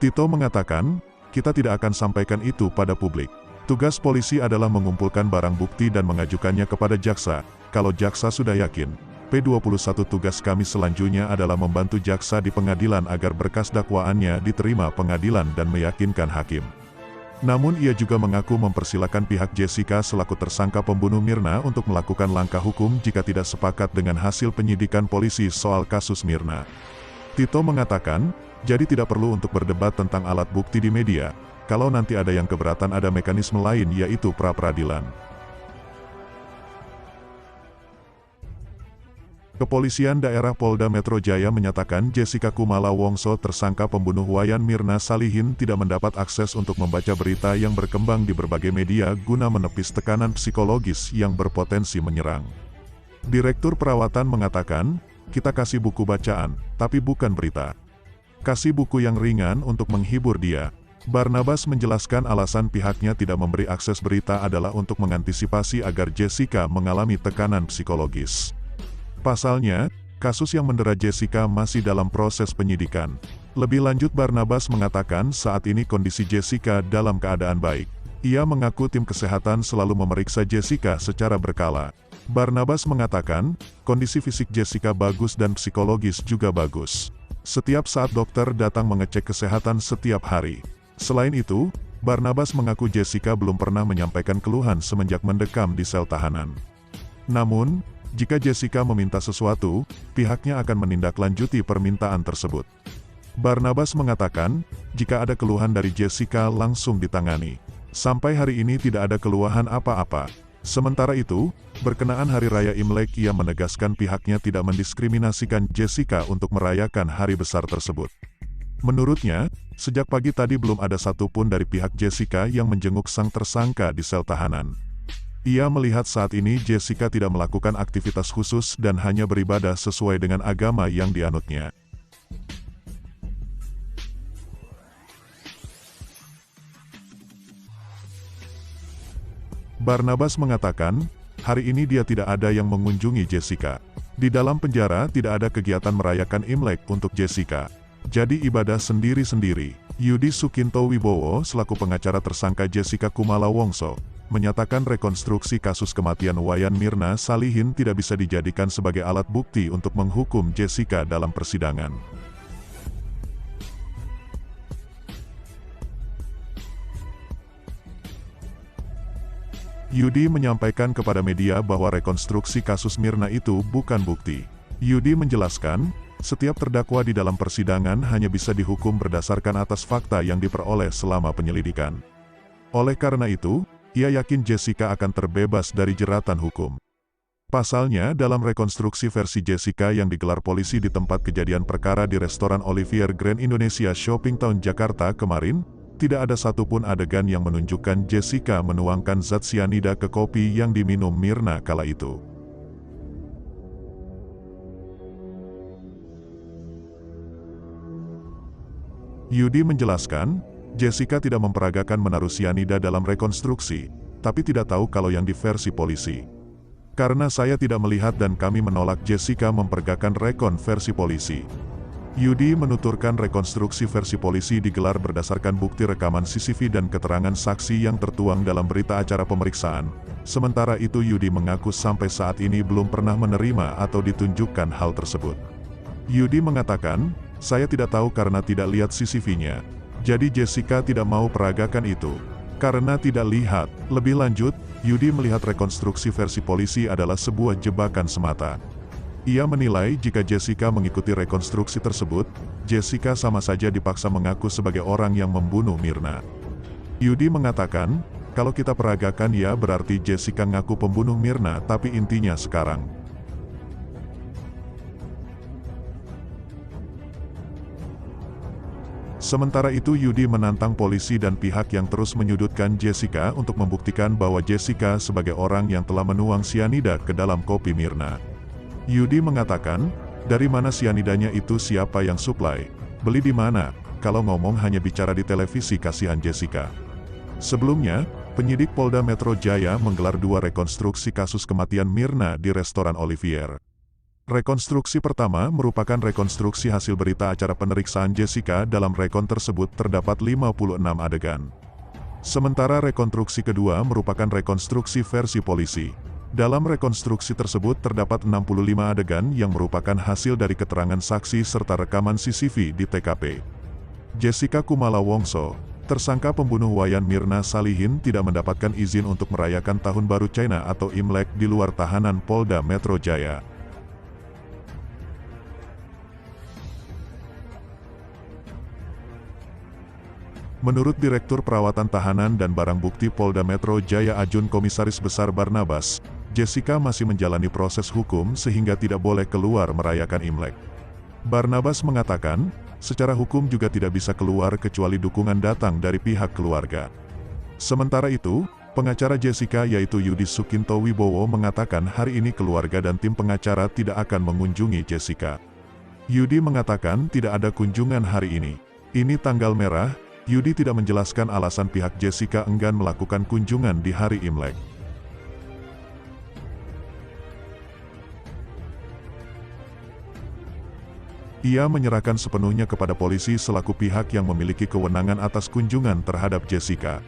Tito mengatakan, kita tidak akan sampaikan itu pada publik. Tugas polisi adalah mengumpulkan barang bukti dan mengajukannya kepada jaksa. Kalau jaksa sudah yakin, P21 tugas kami selanjutnya adalah membantu jaksa di pengadilan agar berkas dakwaannya diterima pengadilan dan meyakinkan hakim. Namun ia juga mengaku mempersilakan pihak Jessica selaku tersangka pembunuh Mirna untuk melakukan langkah hukum jika tidak sepakat dengan hasil penyidikan polisi soal kasus Mirna. Tito mengatakan, jadi tidak perlu untuk berdebat tentang alat bukti di media, kalau nanti ada yang keberatan ada mekanisme lain yaitu pra-peradilan. Kepolisian Daerah Polda Metro Jaya menyatakan Jessica Kumala Wongso tersangka pembunuh Wayan Mirna Salihin tidak mendapat akses untuk membaca berita yang berkembang di berbagai media guna menepis tekanan psikologis yang berpotensi menyerang. Direktur Perawatan mengatakan, "Kita kasih buku bacaan, tapi bukan berita. Kasih buku yang ringan untuk menghibur dia." Barnabas menjelaskan alasan pihaknya tidak memberi akses berita adalah untuk mengantisipasi agar Jessica mengalami tekanan psikologis. Pasalnya, kasus yang mendera Jessica masih dalam proses penyidikan. Lebih lanjut Barnabas mengatakan saat ini kondisi Jessica dalam keadaan baik. Ia mengaku tim kesehatan selalu memeriksa Jessica secara berkala. Barnabas mengatakan, kondisi fisik Jessica bagus dan psikologis juga bagus. Setiap saat dokter datang mengecek kesehatan setiap hari. Selain itu, Barnabas mengaku Jessica belum pernah menyampaikan keluhan semenjak mendekam di sel tahanan. Namun, jika Jessica meminta sesuatu, pihaknya akan menindaklanjuti permintaan tersebut. Barnabas mengatakan, jika ada keluhan dari Jessica langsung ditangani. Sampai hari ini tidak ada keluhan apa-apa. Sementara itu, berkenaan Hari Raya Imlek ia menegaskan pihaknya tidak mendiskriminasikan Jessica untuk merayakan hari besar tersebut. Menurutnya, sejak pagi tadi belum ada satupun dari pihak Jessica yang menjenguk sang tersangka di sel tahanan. Ia melihat saat ini Jessica tidak melakukan aktivitas khusus dan hanya beribadah sesuai dengan agama yang dianutnya. Barnabas mengatakan, hari ini dia tidak ada yang mengunjungi Jessica. Di dalam penjara tidak ada kegiatan merayakan Imlek untuk Jessica. Jadi ibadah sendiri-sendiri. Yudi Sukinto Wibowo selaku pengacara tersangka Jessica Kumala Wongso menyatakan rekonstruksi kasus kematian Wayan Mirna Salihin tidak bisa dijadikan sebagai alat bukti untuk menghukum Jessica dalam persidangan. Yudi menyampaikan kepada media bahwa rekonstruksi kasus Mirna itu bukan bukti. Yudi menjelaskan, setiap terdakwa di dalam persidangan hanya bisa dihukum berdasarkan atas fakta yang diperoleh selama penyelidikan. Oleh karena itu, ia yakin Jessica akan terbebas dari jeratan hukum. Pasalnya, dalam rekonstruksi versi Jessica yang digelar polisi di tempat kejadian perkara di restoran Olivier Grand Indonesia Shopping Town Jakarta kemarin, tidak ada satupun adegan yang menunjukkan Jessica menuangkan zat sianida ke kopi yang diminum Mirna kala itu. Yudi menjelaskan, Jessica tidak memperagakan menaruh sianida dalam rekonstruksi, tapi tidak tahu kalau yang di versi polisi. Karena saya tidak melihat dan kami menolak Jessica memperagakan rekon versi polisi. Yudi menuturkan rekonstruksi versi polisi digelar berdasarkan bukti rekaman CCTV dan keterangan saksi yang tertuang dalam berita acara pemeriksaan. Sementara itu Yudi mengaku sampai saat ini belum pernah menerima atau ditunjukkan hal tersebut. Yudi mengatakan, saya tidak tahu karena tidak lihat CCTV-nya. Jadi Jessica tidak mau peragakan itu. Karena tidak lihat, lebih lanjut, Yudi melihat rekonstruksi versi polisi adalah sebuah jebakan semata. Ia menilai jika Jessica mengikuti rekonstruksi tersebut, Jessica sama saja dipaksa mengaku sebagai orang yang membunuh Mirna. Yudi mengatakan, kalau kita peragakan ya berarti Jessica ngaku pembunuh Mirna tapi intinya sekarang. Sementara itu Yudi menantang polisi dan pihak yang terus menyudutkan Jessica untuk membuktikan bahwa Jessica sebagai orang yang telah menuang sianida ke dalam kopi Mirna. Yudi mengatakan, dari mana sianidanya itu siapa yang suplai, beli di mana, kalau ngomong hanya bicara di televisi kasihan Jessica. Sebelumnya, penyidik Polda Metro Jaya menggelar 2 rekonstruksi kasus kematian Mirna di restoran Olivier. Rekonstruksi pertama merupakan rekonstruksi hasil berita acara peneriksaan Jessica. Dalam rekon tersebut terdapat 56 adegan. Sementara rekonstruksi kedua merupakan rekonstruksi versi polisi. Dalam rekonstruksi tersebut terdapat 65 adegan yang merupakan hasil dari keterangan saksi serta rekaman CCTV di TKP. Jessica Kumala Wongso, tersangka pembunuh Wayan Mirna Salihin tidak mendapatkan izin untuk merayakan Tahun Baru China atau Imlek di luar tahanan Polda Metro Jaya. Menurut Direktur Perawatan Tahanan dan Barang Bukti Polda Metro Jaya Ajun Komisaris Besar Barnabas, Jessica masih menjalani proses hukum sehingga tidak boleh keluar merayakan Imlek. Barnabas mengatakan, secara hukum juga tidak bisa keluar kecuali dukungan datang dari pihak keluarga. Sementara itu, pengacara Jessica yaitu Yudi Sukinto Wibowo mengatakan hari ini keluarga dan tim pengacara tidak akan mengunjungi Jessica. Yudi mengatakan tidak ada kunjungan hari ini. Ini tanggal merah. Yudi tidak menjelaskan alasan pihak Jessica enggan melakukan kunjungan di hari Imlek. Ia menyerahkan sepenuhnya kepada polisi selaku pihak yang memiliki kewenangan atas kunjungan terhadap Jessica.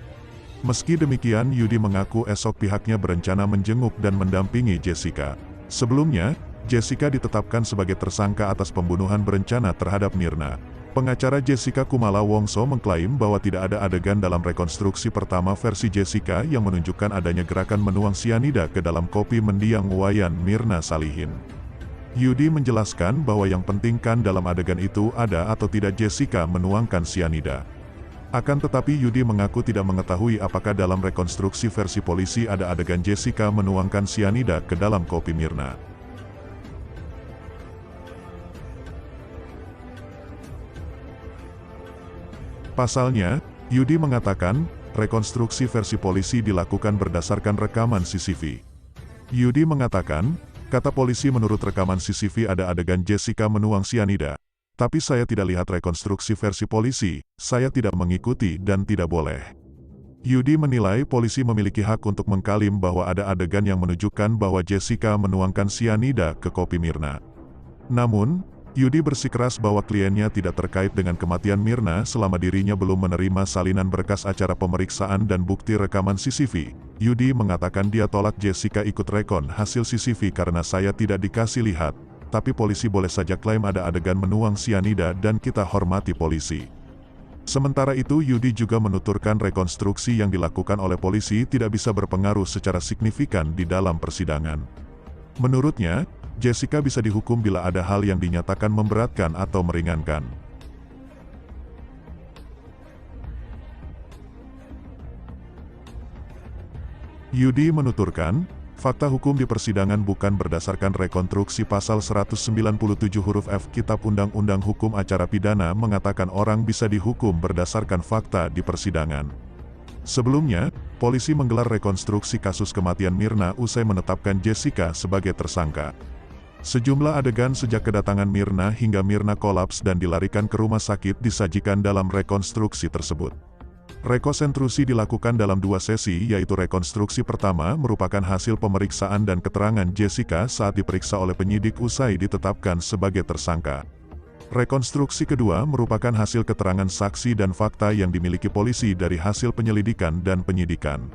Meski demikian, Yudi mengaku esok pihaknya berencana menjenguk dan mendampingi Jessica. Sebelumnya, Jessica ditetapkan sebagai tersangka atas pembunuhan berencana terhadap Mirna. Pengacara Jessica Kumala Wongso mengklaim bahwa tidak ada adegan dalam rekonstruksi pertama versi Jessica yang menunjukkan adanya gerakan menuang sianida ke dalam kopi mendiang wayan Mirna Salihin. Yudi menjelaskan bahwa yang penting kan dalam adegan itu ada atau tidak Jessica menuangkan sianida. Akan tetapi Yudi mengaku tidak mengetahui apakah dalam rekonstruksi versi polisi ada adegan Jessica menuangkan sianida ke dalam kopi Mirna. Pasalnya, Yudi mengatakan, rekonstruksi versi polisi dilakukan berdasarkan rekaman CCTV. Yudi mengatakan, kata polisi menurut rekaman CCTV ada adegan Jessica menuang sianida. Tapi saya tidak lihat rekonstruksi versi polisi, saya tidak mengikuti dan tidak boleh. Yudi menilai polisi memiliki hak untuk mengklaim bahwa ada adegan yang menunjukkan bahwa Jessica menuangkan sianida ke kopi Mirna. Namun, Yudi bersikeras bahwa kliennya tidak terkait dengan kematian Mirna selama dirinya belum menerima salinan berkas acara pemeriksaan dan bukti rekaman CCTV. Yudi mengatakan dia tolak Jessica ikut rekon hasil CCTV karena saya tidak dikasih lihat, tapi polisi boleh saja klaim ada adegan menuang sianida dan kita hormati polisi. Sementara itu Yudi juga menuturkan rekonstruksi yang dilakukan oleh polisi tidak bisa berpengaruh secara signifikan di dalam persidangan. Menurutnya, Jessica bisa dihukum bila ada hal yang dinyatakan memberatkan atau meringankan. Yudi menuturkan, fakta hukum di persidangan bukan berdasarkan rekonstruksi pasal 197 huruf F Kitab Undang-Undang Hukum Acara Pidana mengatakan orang bisa dihukum berdasarkan fakta di persidangan. Sebelumnya, polisi menggelar rekonstruksi kasus kematian Mirna usai menetapkan Jessica sebagai tersangka. Sejumlah adegan sejak kedatangan Mirna hingga Mirna kolaps dan dilarikan ke rumah sakit disajikan dalam rekonstruksi tersebut. Rekonstruksi dilakukan dalam 2 sesi yaitu rekonstruksi pertama merupakan hasil pemeriksaan dan keterangan Jessica saat diperiksa oleh penyidik usai ditetapkan sebagai tersangka. Rekonstruksi kedua merupakan hasil keterangan saksi dan fakta yang dimiliki polisi dari hasil penyelidikan dan penyidikan.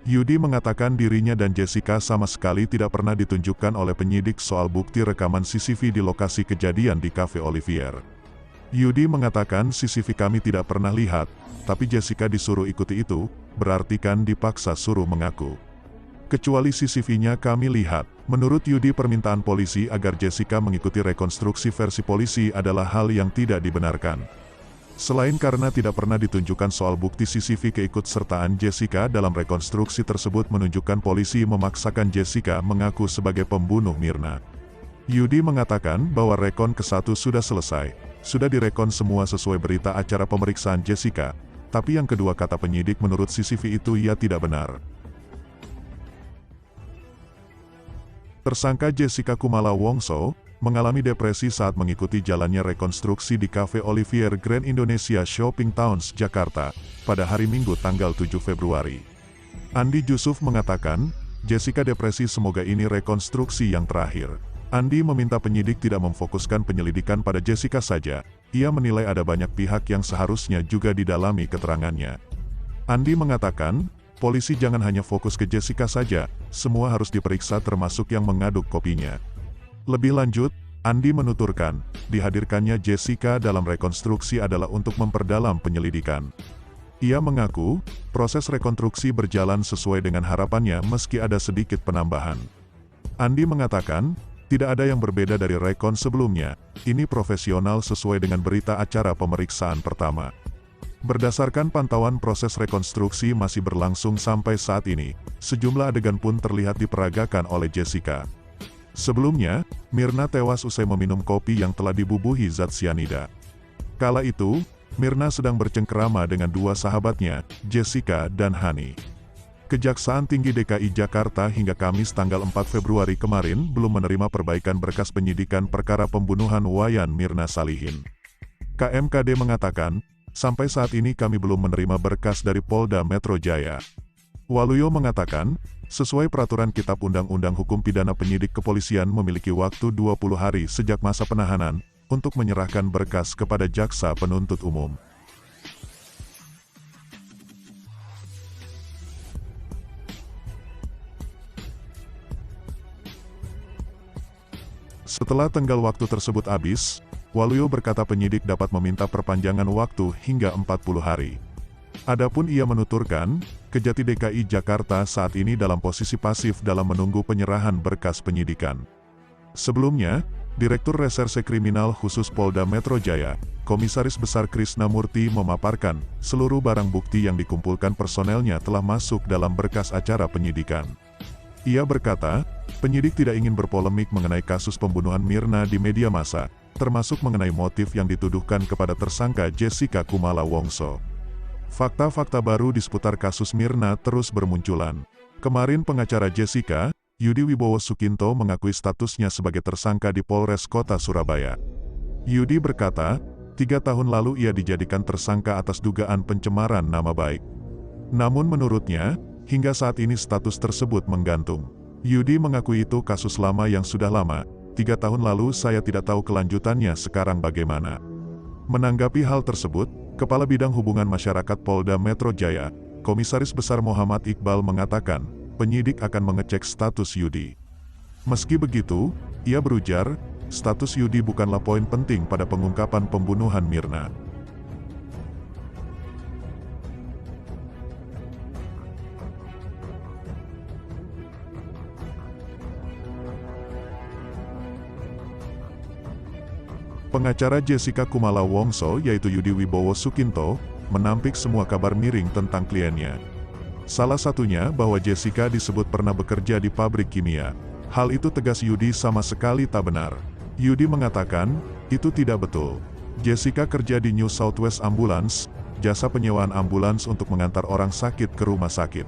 Yudi mengatakan dirinya dan Jessica sama sekali tidak pernah ditunjukkan oleh penyidik soal bukti rekaman CCTV di lokasi kejadian di Cafe Olivier. Yudi mengatakan CCTV kami tidak pernah lihat, tapi Jessica disuruh ikuti itu, berarti kan dipaksa suruh mengaku. Kecuali CCTV-nya kami lihat. Menurut Yudi permintaan polisi agar Jessica mengikuti rekonstruksi versi polisi adalah hal yang tidak dibenarkan. Selain karena tidak pernah ditunjukkan soal bukti CCTV keikutsertaan Jessica dalam rekonstruksi tersebut menunjukkan polisi memaksakan Jessica mengaku sebagai pembunuh Mirna. Yudi mengatakan bahwa rekon ke-1 sudah selesai, sudah direkon semua sesuai berita acara pemeriksaan Jessica, tapi yang kedua kata penyidik menurut CCTV itu ia tidak benar. Tersangka Jessica Kumala Wongso mengalami depresi saat mengikuti jalannya rekonstruksi di Cafe Olivier Grand Indonesia Shopping Towns, Jakarta, pada hari Minggu tanggal 7 Februari. Andi Jusuf mengatakan, Jessica depresi semoga ini rekonstruksi yang terakhir. Andi meminta penyidik tidak memfokuskan penyelidikan pada Jessica saja, ia menilai ada banyak pihak yang seharusnya juga didalami keterangannya. Andi mengatakan, polisi jangan hanya fokus ke Jessica saja, semua harus diperiksa termasuk yang mengaduk kopinya. Lebih lanjut, Andi menuturkan, dihadirkannya Jessica dalam rekonstruksi adalah untuk memperdalam penyelidikan. Ia mengaku, proses rekonstruksi berjalan sesuai dengan harapannya meski ada sedikit penambahan. Andi mengatakan, tidak ada yang berbeda dari rekon sebelumnya, ini profesional sesuai dengan berita acara pemeriksaan pertama. Berdasarkan pantauan proses rekonstruksi masih berlangsung sampai saat ini, sejumlah adegan pun terlihat diperagakan oleh Jessica. Sebelumnya, Mirna tewas usai meminum kopi yang telah dibubuhi zat sianida. Kala itu, Mirna sedang bercengkerama dengan dua sahabatnya, Jessica dan Hani. Kejaksaan Tinggi DKI Jakarta hingga Kamis tanggal 4 Februari kemarin belum menerima perbaikan berkas penyidikan perkara pembunuhan Wayan Mirna Salihin. KMKD mengatakan, sampai saat ini kami belum menerima berkas dari Polda Metro Jaya. Waluyo mengatakan, sesuai peraturan Kitab Undang-Undang Hukum Pidana penyidik kepolisian memiliki waktu 20 hari sejak masa penahanan, untuk menyerahkan berkas kepada jaksa penuntut umum. Setelah tenggat waktu tersebut habis, Waluyo berkata penyidik dapat meminta perpanjangan waktu hingga 40 hari. Adapun ia menuturkan, Kejati DKI Jakarta saat ini dalam posisi pasif dalam menunggu penyerahan berkas penyidikan. Sebelumnya, Direktur Reserse Kriminal Khusus Polda Metro Jaya, Komisaris Besar Krisna Murty memaparkan, seluruh barang bukti yang dikumpulkan personelnya telah masuk dalam berkas acara penyidikan. Ia berkata, penyidik tidak ingin berpolemik mengenai kasus pembunuhan Mirna di media massa, termasuk mengenai motif yang dituduhkan kepada tersangka Jessica Kumala Wongso. Fakta-fakta baru di seputar kasus Mirna terus bermunculan. Kemarin pengacara Jessica, Yudi Wibowo Sukinto mengakui statusnya sebagai tersangka di Polres Kota Surabaya. Yudi berkata, 3 tahun lalu ia dijadikan tersangka atas dugaan pencemaran nama baik. Namun menurutnya, hingga saat ini status tersebut menggantung. Yudi mengakui itu kasus lama yang sudah lama, 3 tahun lalu saya tidak tahu kelanjutannya sekarang bagaimana. Menanggapi hal tersebut, Kepala Bidang Hubungan Masyarakat Polda Metro Jaya, Komisaris Besar Muhammad Iqbal mengatakan, penyidik akan mengecek status Yudi. Meski begitu, ia berujar, status Yudi bukanlah poin penting pada pengungkapan pembunuhan Mirna. Pengacara Jessica Kumala Wongso yaitu Yudi Wibowo Sukinto, menampik semua kabar miring tentang kliennya. Salah satunya bahwa Jessica disebut pernah bekerja di pabrik kimia. Hal itu tegas Yudi sama sekali tak benar. Yudi mengatakan, itu tidak betul. Jessica kerja di New South Wales Ambulance, jasa penyewaan ambulans untuk mengantar orang sakit ke rumah sakit.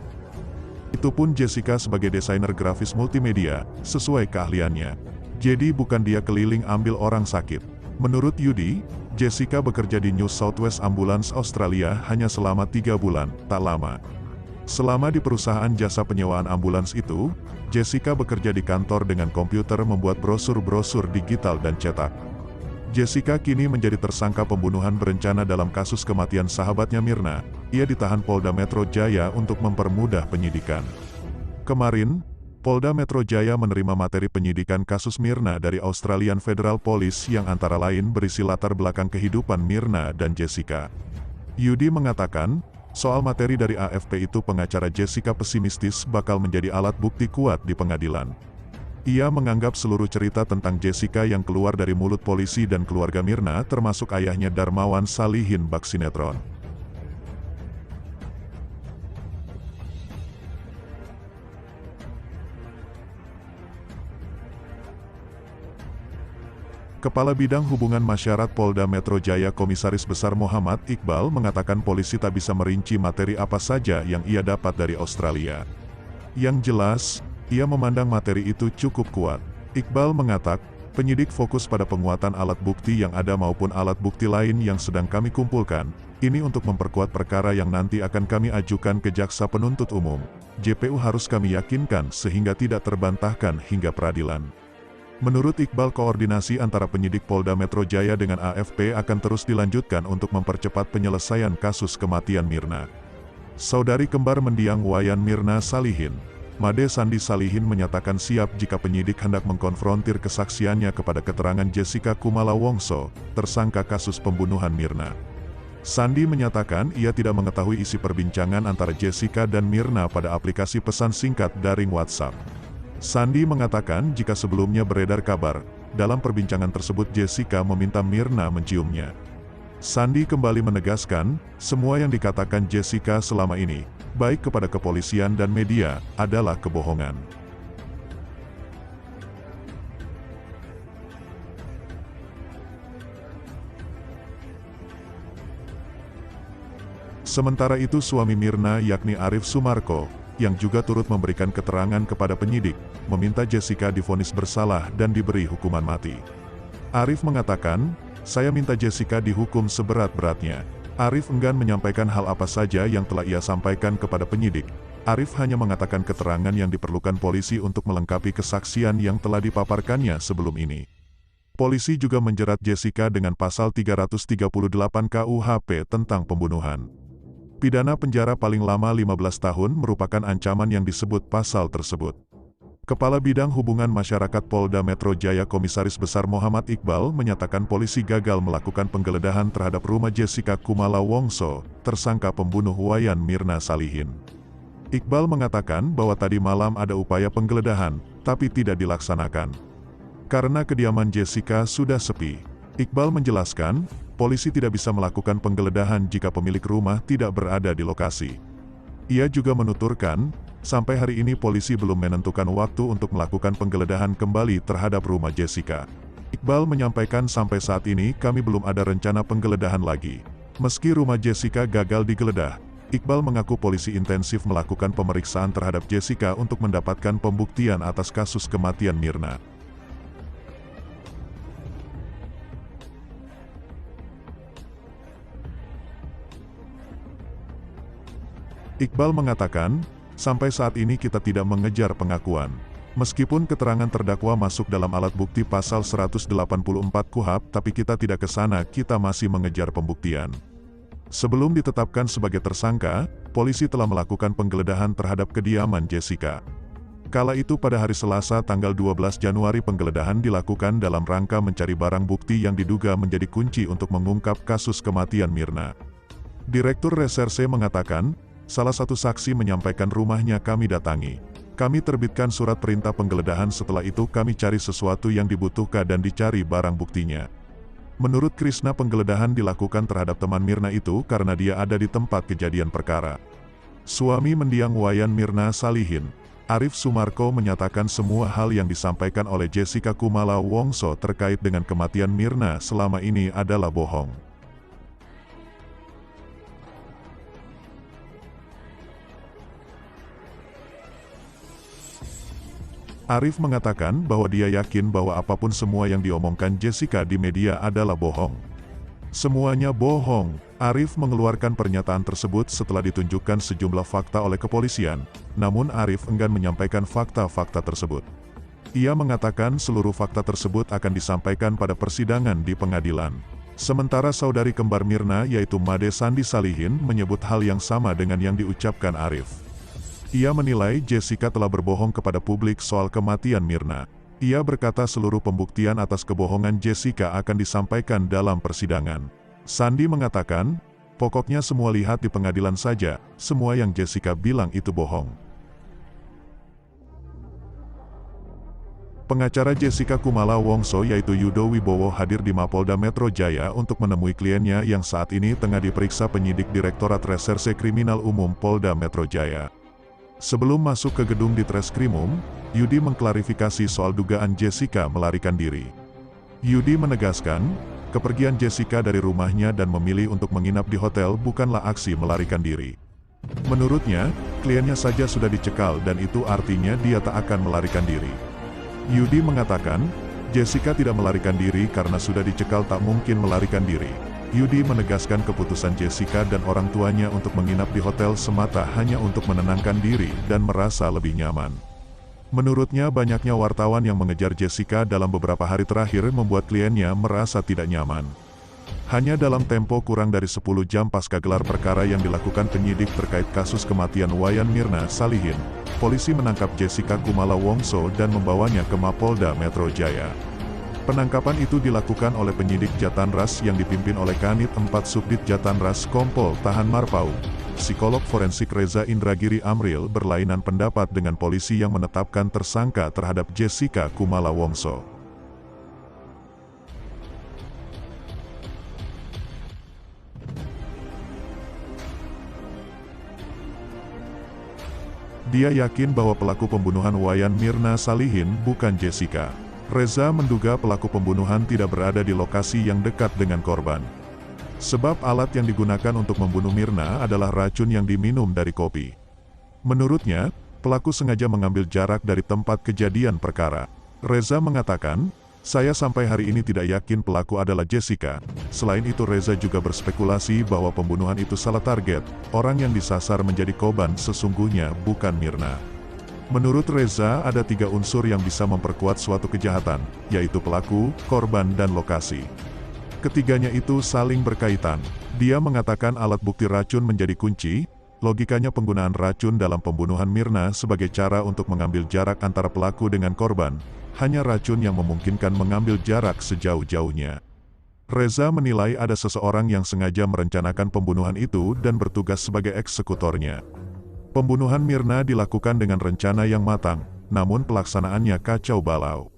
Itu pun Jessica sebagai desainer grafis multimedia, sesuai keahliannya. Jadi bukan dia keliling ambil orang sakit. Menurut Yudi, Jessica bekerja di New South Wales Ambulance Australia hanya selama 3 bulan, tak lama. Selama di perusahaan jasa penyewaan ambulans itu, Jessica bekerja di kantor dengan komputer membuat brosur-brosur digital dan cetak. Jessica kini menjadi tersangka pembunuhan berencana dalam kasus kematian sahabatnya Mirna. Ia ditahan Polda Metro Jaya untuk mempermudah penyidikan. Kemarin, Polda Metro Jaya menerima materi penyidikan kasus Mirna dari Australian Federal Police yang antara lain berisi latar belakang kehidupan Mirna dan Jessica. Yudi mengatakan, soal materi dari AFP itu pengacara Jessica pesimistis bakal menjadi alat bukti kuat di pengadilan. Ia menganggap seluruh cerita tentang Jessica yang keluar dari mulut polisi dan keluarga Mirna termasuk ayahnya Darmawan Salihin bak sinetron. Kepala Bidang Hubungan Masyarakat Polda Metro Jaya Komisaris Besar Muhammad Iqbal mengatakan polisi tak bisa merinci materi apa saja yang ia dapat dari Australia. Yang jelas, ia memandang materi itu cukup kuat. Iqbal mengatakan, penyidik fokus pada penguatan alat bukti yang ada maupun alat bukti lain yang sedang kami kumpulkan. Ini untuk memperkuat perkara yang nanti akan kami ajukan ke jaksa penuntut umum. JPU harus kami yakinkan sehingga tidak terbantahkan hingga peradilan. Menurut Iqbal, koordinasi antara penyidik Polda Metro Jaya dengan AFP akan terus dilanjutkan untuk mempercepat penyelesaian kasus kematian Mirna. Saudari kembar mendiang Wayan Mirna Salihin, Made Sandi Salihin menyatakan siap jika penyidik hendak mengkonfrontir kesaksiannya kepada keterangan Jessica Kumala Wongso, tersangka kasus pembunuhan Mirna. Sandi menyatakan ia tidak mengetahui isi perbincangan antara Jessica dan Mirna pada aplikasi pesan singkat daring WhatsApp. Sandi mengatakan jika sebelumnya beredar kabar, dalam perbincangan tersebut Jessica meminta Mirna menciumnya. Sandi kembali menegaskan, semua yang dikatakan Jessica selama ini, baik kepada kepolisian dan media, adalah kebohongan. Sementara itu suami Mirna yakni Arif Sumarko, yang juga turut memberikan keterangan kepada penyidik, meminta Jessica divonis bersalah dan diberi hukuman mati. Arif mengatakan, "Saya minta Jessica dihukum seberat-beratnya." Arif enggan menyampaikan hal apa saja yang telah ia sampaikan kepada penyidik. Arif hanya mengatakan keterangan yang diperlukan polisi untuk melengkapi kesaksian yang telah dipaparkannya sebelum ini. Polisi juga menjerat Jessica dengan pasal 338 KUHP tentang pembunuhan. Pidana penjara paling lama 15 tahun merupakan ancaman yang disebut pasal tersebut. Kepala Bidang Hubungan Masyarakat Polda Metro Jaya Komisaris Besar Muhammad Iqbal menyatakan polisi gagal melakukan penggeledahan terhadap rumah Jessica Kumala Wongso, tersangka pembunuh Wayan Mirna Salihin. Iqbal mengatakan bahwa tadi malam ada upaya penggeledahan, tapi tidak dilaksanakan. Karena kediaman Jessica sudah sepi. Iqbal menjelaskan, polisi tidak bisa melakukan penggeledahan jika pemilik rumah tidak berada di lokasi. Ia juga menuturkan, sampai hari ini polisi belum menentukan waktu untuk melakukan penggeledahan kembali terhadap rumah Jessica. Iqbal menyampaikan sampai saat ini kami belum ada rencana penggeledahan lagi. Meski rumah Jessica gagal digeledah, Iqbal mengaku polisi intensif melakukan pemeriksaan terhadap Jessica untuk mendapatkan pembuktian atas kasus kematian Mirna. Iqbal mengatakan, sampai saat ini kita tidak mengejar pengakuan. Meskipun keterangan terdakwa masuk dalam alat bukti pasal 184 KUHP, tapi kita tidak ke sana, kita masih mengejar pembuktian. Sebelum ditetapkan sebagai tersangka, polisi telah melakukan penggeledahan terhadap kediaman Jessica. Kala itu pada hari Selasa tanggal 12 Januari penggeledahan dilakukan dalam rangka mencari barang bukti yang diduga menjadi kunci untuk mengungkap kasus kematian Mirna. Direktur Reserse mengatakan, salah satu saksi menyampaikan rumahnya kami datangi. Kami terbitkan surat perintah penggeledahan, setelah itu kami cari sesuatu yang dibutuhkan dan dicari barang buktinya. Menurut Krisna penggeledahan dilakukan terhadap teman Mirna itu karena dia ada di tempat kejadian perkara. Suami mendiang Wayan Mirna Salihin, Arif Sumarko menyatakan semua hal yang disampaikan oleh Jessica Kumala Wongso terkait dengan kematian Mirna selama ini adalah bohong. Arif mengatakan bahwa dia yakin bahwa apapun semua yang diomongkan Jessica di media adalah bohong. Semuanya bohong. Arif mengeluarkan pernyataan tersebut setelah ditunjukkan sejumlah fakta oleh kepolisian, namun Arif enggan menyampaikan fakta-fakta tersebut. Ia mengatakan seluruh fakta tersebut akan disampaikan pada persidangan di pengadilan. Sementara saudari kembar Mirna yaitu Made Sandi Salihin menyebut hal yang sama dengan yang diucapkan Arif. Ia menilai Jessica telah berbohong kepada publik soal kematian Mirna. Ia berkata seluruh pembuktian atas kebohongan Jessica akan disampaikan dalam persidangan. Sandi mengatakan, pokoknya semua lihat di pengadilan saja, semua yang Jessica bilang itu bohong. Pengacara Jessica Kumala Wongso yaitu Yudo Wibowo hadir di Mapolda Metro Jaya untuk menemui kliennya yang saat ini tengah diperiksa penyidik Direktorat Reserse Kriminal Umum Polda Metro Jaya. Sebelum masuk ke gedung di Treskrimum, Yudi mengklarifikasi soal dugaan Jessica melarikan diri. Yudi menegaskan, kepergian Jessica dari rumahnya dan memilih untuk menginap di hotel bukanlah aksi melarikan diri. Menurutnya, kliennya saja sudah dicekal dan itu artinya dia tak akan melarikan diri. Yudi mengatakan, Jessica tidak melarikan diri karena sudah dicekal tak mungkin melarikan diri. Yudi menegaskan keputusan Jessica dan orang tuanya untuk menginap di hotel semata hanya untuk menenangkan diri dan merasa lebih nyaman. Menurutnya banyaknya wartawan yang mengejar Jessica dalam beberapa hari terakhir membuat kliennya merasa tidak nyaman. Hanya dalam tempo kurang dari 10 jam pasca gelar perkara yang dilakukan penyidik terkait kasus kematian Wayan Mirna Salihin, polisi menangkap Jessica Kumala Wongso dan membawanya ke Mapolda Metro Jaya. Penangkapan itu dilakukan oleh penyidik Jatanras yang dipimpin oleh Kanit 4 Subdit Jatanras Kompol Tahan Marpau. Psikolog forensik Reza Indragiri Amril berlainan pendapat dengan polisi yang menetapkan tersangka terhadap Jessica Kumala Wongso. Dia yakin bahwa pelaku pembunuhan Wayan Mirna Salihin bukan Jessica. Reza menduga pelaku pembunuhan tidak berada di lokasi yang dekat dengan korban. Sebab alat yang digunakan untuk membunuh Mirna adalah racun yang diminum dari kopi. Menurutnya, pelaku sengaja mengambil jarak dari tempat kejadian perkara. Reza mengatakan, "Saya sampai hari ini tidak yakin pelaku adalah Jessica." Selain itu Reza juga berspekulasi bahwa pembunuhan itu salah target, orang yang disasar menjadi korban sesungguhnya bukan Mirna. Menurut Reza ada 3 unsur yang bisa memperkuat suatu kejahatan, yaitu pelaku, korban dan lokasi. Ketiganya itu saling berkaitan. Dia mengatakan alat bukti racun menjadi kunci, logikanya penggunaan racun dalam pembunuhan Mirna sebagai cara untuk mengambil jarak antara pelaku dengan korban, hanya racun yang memungkinkan mengambil jarak sejauh-jauhnya. Reza menilai ada seseorang yang sengaja merencanakan pembunuhan itu dan bertugas sebagai eksekutornya. Pembunuhan Mirna dilakukan dengan rencana yang matang, namun pelaksanaannya kacau balau.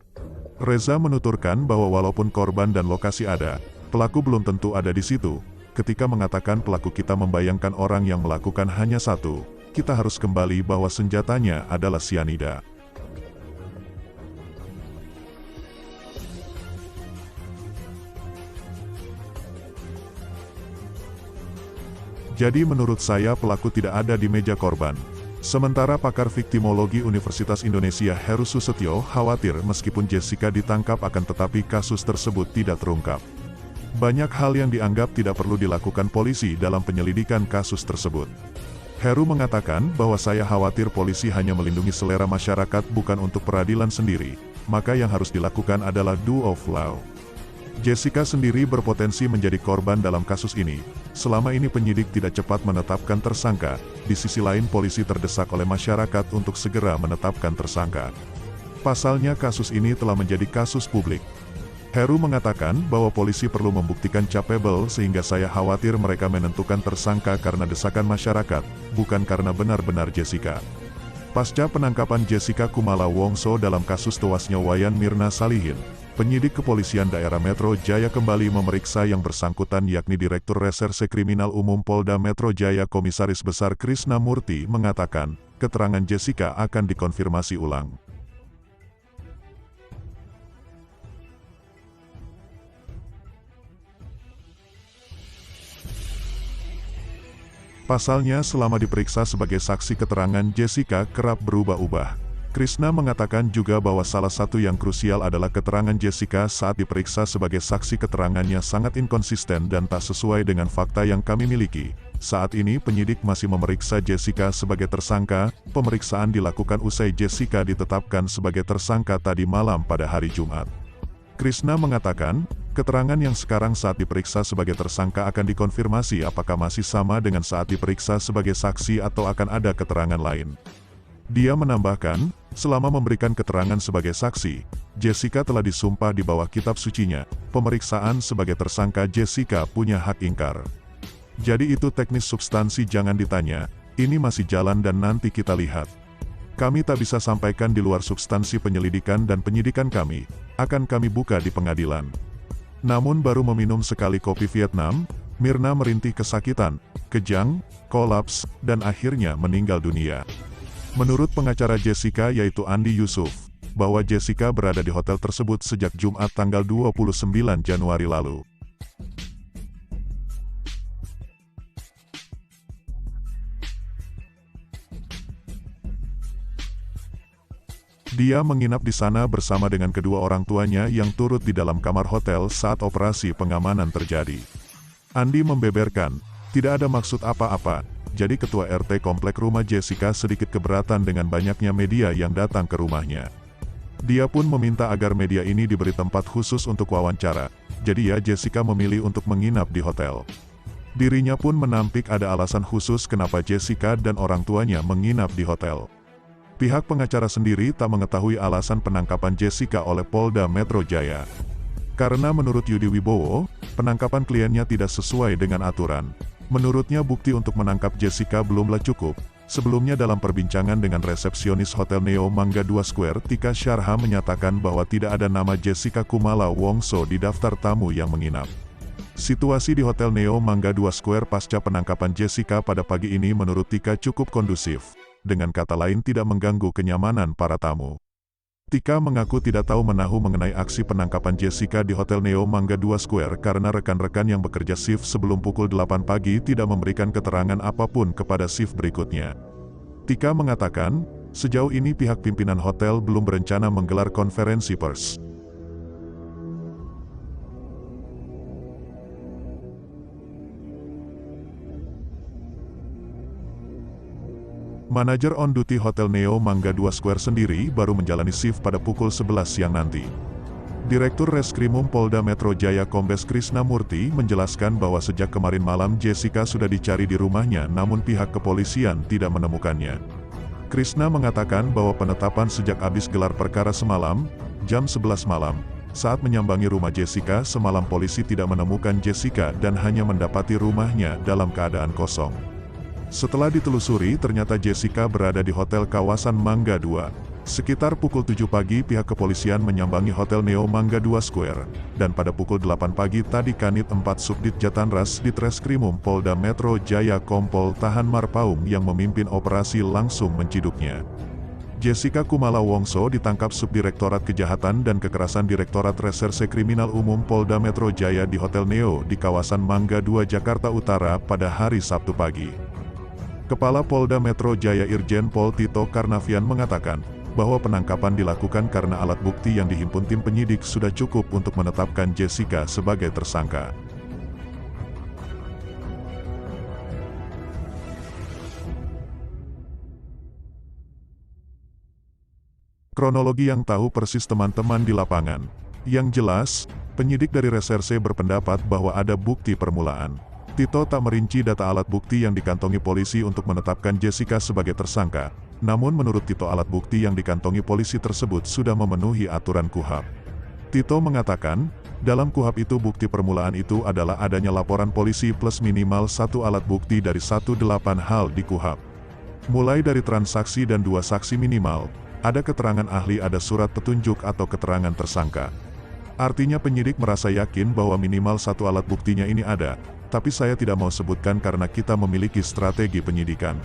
Reza menuturkan bahwa walaupun korban dan lokasi ada, pelaku belum tentu ada di situ. Ketika mengatakan pelaku kita membayangkan orang yang melakukan hanya satu, kita harus kembali bahwa senjatanya adalah sianida. Jadi menurut saya pelaku tidak ada di meja korban. Sementara pakar viktimologi Universitas Indonesia Heru Susetyo khawatir meskipun Jessica ditangkap akan tetapi kasus tersebut tidak terungkap. Banyak hal yang dianggap tidak perlu dilakukan polisi dalam penyelidikan kasus tersebut. Heru mengatakan bahwa saya khawatir polisi hanya melindungi selera masyarakat bukan untuk peradilan sendiri, maka yang harus dilakukan adalah do of law. Jessica sendiri berpotensi menjadi korban dalam kasus ini. Selama ini penyidik tidak cepat menetapkan tersangka, di sisi lain polisi terdesak oleh masyarakat untuk segera menetapkan tersangka. Pasalnya kasus ini telah menjadi kasus publik. Heru mengatakan bahwa polisi perlu membuktikan capable sehingga saya khawatir mereka menentukan tersangka karena desakan masyarakat, bukan karena benar-benar Jessica. Pasca penangkapan Jessica Kumala Wongso dalam kasus tewasnya Wayan Mirna Salihin, penyidik kepolisian daerah Metro Jaya kembali memeriksa yang bersangkutan yakni Direktur Reserse Kriminal Umum Polda Metro Jaya Komisaris Besar Krishna Murti mengatakan, keterangan Jessica akan dikonfirmasi ulang. Pasalnya selama diperiksa sebagai saksi keterangan Jessica kerap berubah-ubah. Krishna mengatakan juga bahwa salah satu yang krusial adalah keterangan Jessica saat diperiksa sebagai saksi keterangannya sangat inkonsisten dan tak sesuai dengan fakta yang kami miliki. Saat ini penyidik masih memeriksa Jessica sebagai tersangka, pemeriksaan dilakukan usai Jessica ditetapkan sebagai tersangka tadi malam pada hari Jumat. Krishna mengatakan, keterangan yang sekarang saat diperiksa sebagai tersangka akan dikonfirmasi apakah masih sama dengan saat diperiksa sebagai saksi atau akan ada keterangan lain. Dia menambahkan, selama memberikan keterangan sebagai saksi, Jessica telah disumpah di bawah kitab sucinya. Pemeriksaan sebagai tersangka Jessica punya hak ingkar. Jadi itu teknis substansi jangan ditanya, ini masih jalan dan nanti kita lihat. Kami tak bisa sampaikan di luar substansi penyelidikan dan penyidikan kami, akan kami buka di pengadilan. Namun baru meminum sekali kopi Vietnam, Mirna merintih kesakitan, kejang, kolaps, dan akhirnya meninggal dunia. Menurut pengacara Jessica yaitu Andi Yusuf, bahwa Jessica berada di hotel tersebut sejak Jumat tanggal 29 Januari lalu. Dia menginap di sana bersama dengan kedua orang tuanya yang turut di dalam kamar hotel saat operasi pengamanan terjadi. Andi membeberkan, tidak ada maksud apa-apa, jadi ketua RT komplek rumah Jessica sedikit keberatan dengan banyaknya media yang datang ke rumahnya. Dia pun meminta agar media ini diberi tempat khusus untuk wawancara, jadi ya Jessica memilih untuk menginap di hotel. Dirinya pun menampik ada alasan khusus kenapa Jessica dan orang tuanya menginap di hotel. Pihak pengacara sendiri tak mengetahui alasan penangkapan Jessica oleh Polda Metro Jaya. Karena menurut Yudi Wibowo, penangkapan kliennya tidak sesuai dengan aturan. Menurutnya bukti untuk menangkap Jessica belumlah cukup. Sebelumnya dalam perbincangan dengan resepsionis Hotel Neo Mangga 2 Square, Tika Syarha menyatakan bahwa tidak ada nama Jessica Kumala Wongso di daftar tamu yang menginap. Situasi di Hotel Neo Mangga 2 Square pasca penangkapan Jessica pada pagi ini menurut Tika cukup kondusif. dengan kata lain tidak mengganggu kenyamanan para tamu. Tika mengaku tidak tahu menahu mengenai aksi penangkapan Jessica di Hotel Neo Mangga 2 Square karena rekan-rekan yang bekerja shift sebelum pukul 8 pagi tidak memberikan keterangan apapun kepada shift berikutnya. Tika mengatakan, sejauh ini pihak pimpinan hotel belum berencana menggelar konferensi pers. Manajer on duty Hotel Neo Mangga 2 Square sendiri baru menjalani shift pada pukul 11 siang nanti. Direktur Reskrimum Polda Metro Jaya Kombes Krishna Murti menjelaskan bahwa sejak kemarin malam Jessica sudah dicari di rumahnya namun pihak kepolisian tidak menemukannya. Krishna mengatakan bahwa penetapan sejak habis gelar perkara semalam, jam 11 malam, saat menyambangi rumah Jessica semalam polisi tidak menemukan Jessica dan hanya mendapati rumahnya dalam keadaan kosong. Setelah ditelusuri ternyata Jessica berada di hotel kawasan Mangga 2. Sekitar pukul 7 pagi pihak kepolisian menyambangi Hotel Neo Mangga 2 Square, dan pada pukul 8 pagi tadi Kanit 4 Subdit Jatanras di Treskrimum Polda Metro Jaya Kompol Tahan Marpaung yang memimpin operasi langsung menciduknya. Jessica Kumala Wongso ditangkap Subdirektorat Kejahatan dan Kekerasan Direktorat Reserse Kriminal Umum Polda Metro Jaya di Hotel Neo di kawasan Mangga 2 Jakarta Utara pada hari Sabtu pagi. Kepala Polda Metro Jaya Irjen Pol Tito Karnavian mengatakan bahwa penangkapan dilakukan karena alat bukti yang dihimpun tim penyidik sudah cukup untuk menetapkan Jessica sebagai tersangka. Kronologi yang tahu persis teman-teman di lapangan. Yang jelas, penyidik dari reserse berpendapat bahwa ada bukti permulaan. Tito tak merinci data alat bukti yang dikantongi polisi untuk menetapkan Jessica sebagai tersangka, namun menurut Tito alat bukti yang dikantongi polisi tersebut sudah memenuhi aturan KUHP. Tito mengatakan, dalam KUHP itu bukti permulaan itu adalah adanya laporan polisi plus minimal satu alat bukti dari 18 hal di KUHP. Mulai dari transaksi dan 2 saksi minimal, ada keterangan ahli, ada surat petunjuk atau keterangan tersangka. Artinya penyidik merasa yakin bahwa minimal satu alat buktinya ini ada, tapi saya tidak mau sebutkan karena kita memiliki strategi penyidikan.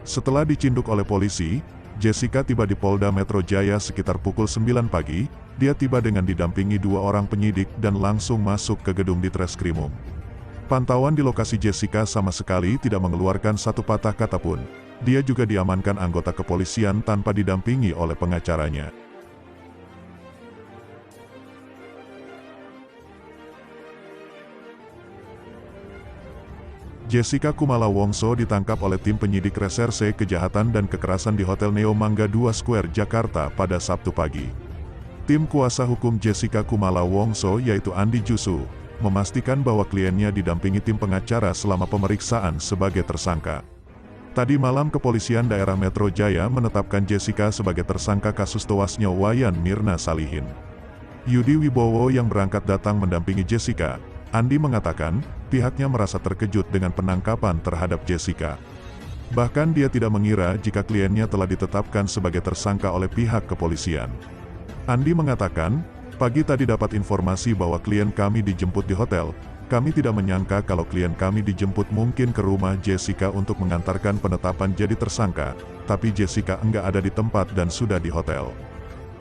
Setelah dicinduk oleh polisi, Jessica tiba di Polda Metro Jaya sekitar pukul 9 pagi, dia tiba dengan didampingi 2 orang penyidik dan langsung masuk ke gedung di Treskrimum. Pantauan di lokasi Jessica sama sekali tidak mengeluarkan satu patah kata pun. Dia juga diamankan anggota kepolisian tanpa didampingi oleh pengacaranya. Jessica Kumala Wongso ditangkap oleh tim penyidik Reserse Kejahatan dan Kekerasan di Hotel Neo Mangga 2 Square, Jakarta pada Sabtu pagi. Tim kuasa hukum Jessica Kumala Wongso yaitu Andi Jusu, memastikan bahwa kliennya didampingi tim pengacara selama pemeriksaan sebagai tersangka. Tadi malam Kepolisian Daerah Metro Jaya menetapkan Jessica sebagai tersangka kasus tewasnya Wayan Mirna Salihin. Yudi Wibowo yang berangkat datang mendampingi Jessica. Andi mengatakan, pihaknya merasa terkejut dengan penangkapan terhadap Jessica. Bahkan dia tidak mengira jika kliennya telah ditetapkan sebagai tersangka oleh pihak kepolisian. Andi mengatakan, pagi tadi dapat informasi bahwa klien kami dijemput di hotel. Kami tidak menyangka kalau klien kami dijemput mungkin ke rumah Jessica untuk mengantarkan penetapan jadi tersangka, tapi Jessica enggak ada di tempat dan sudah di hotel.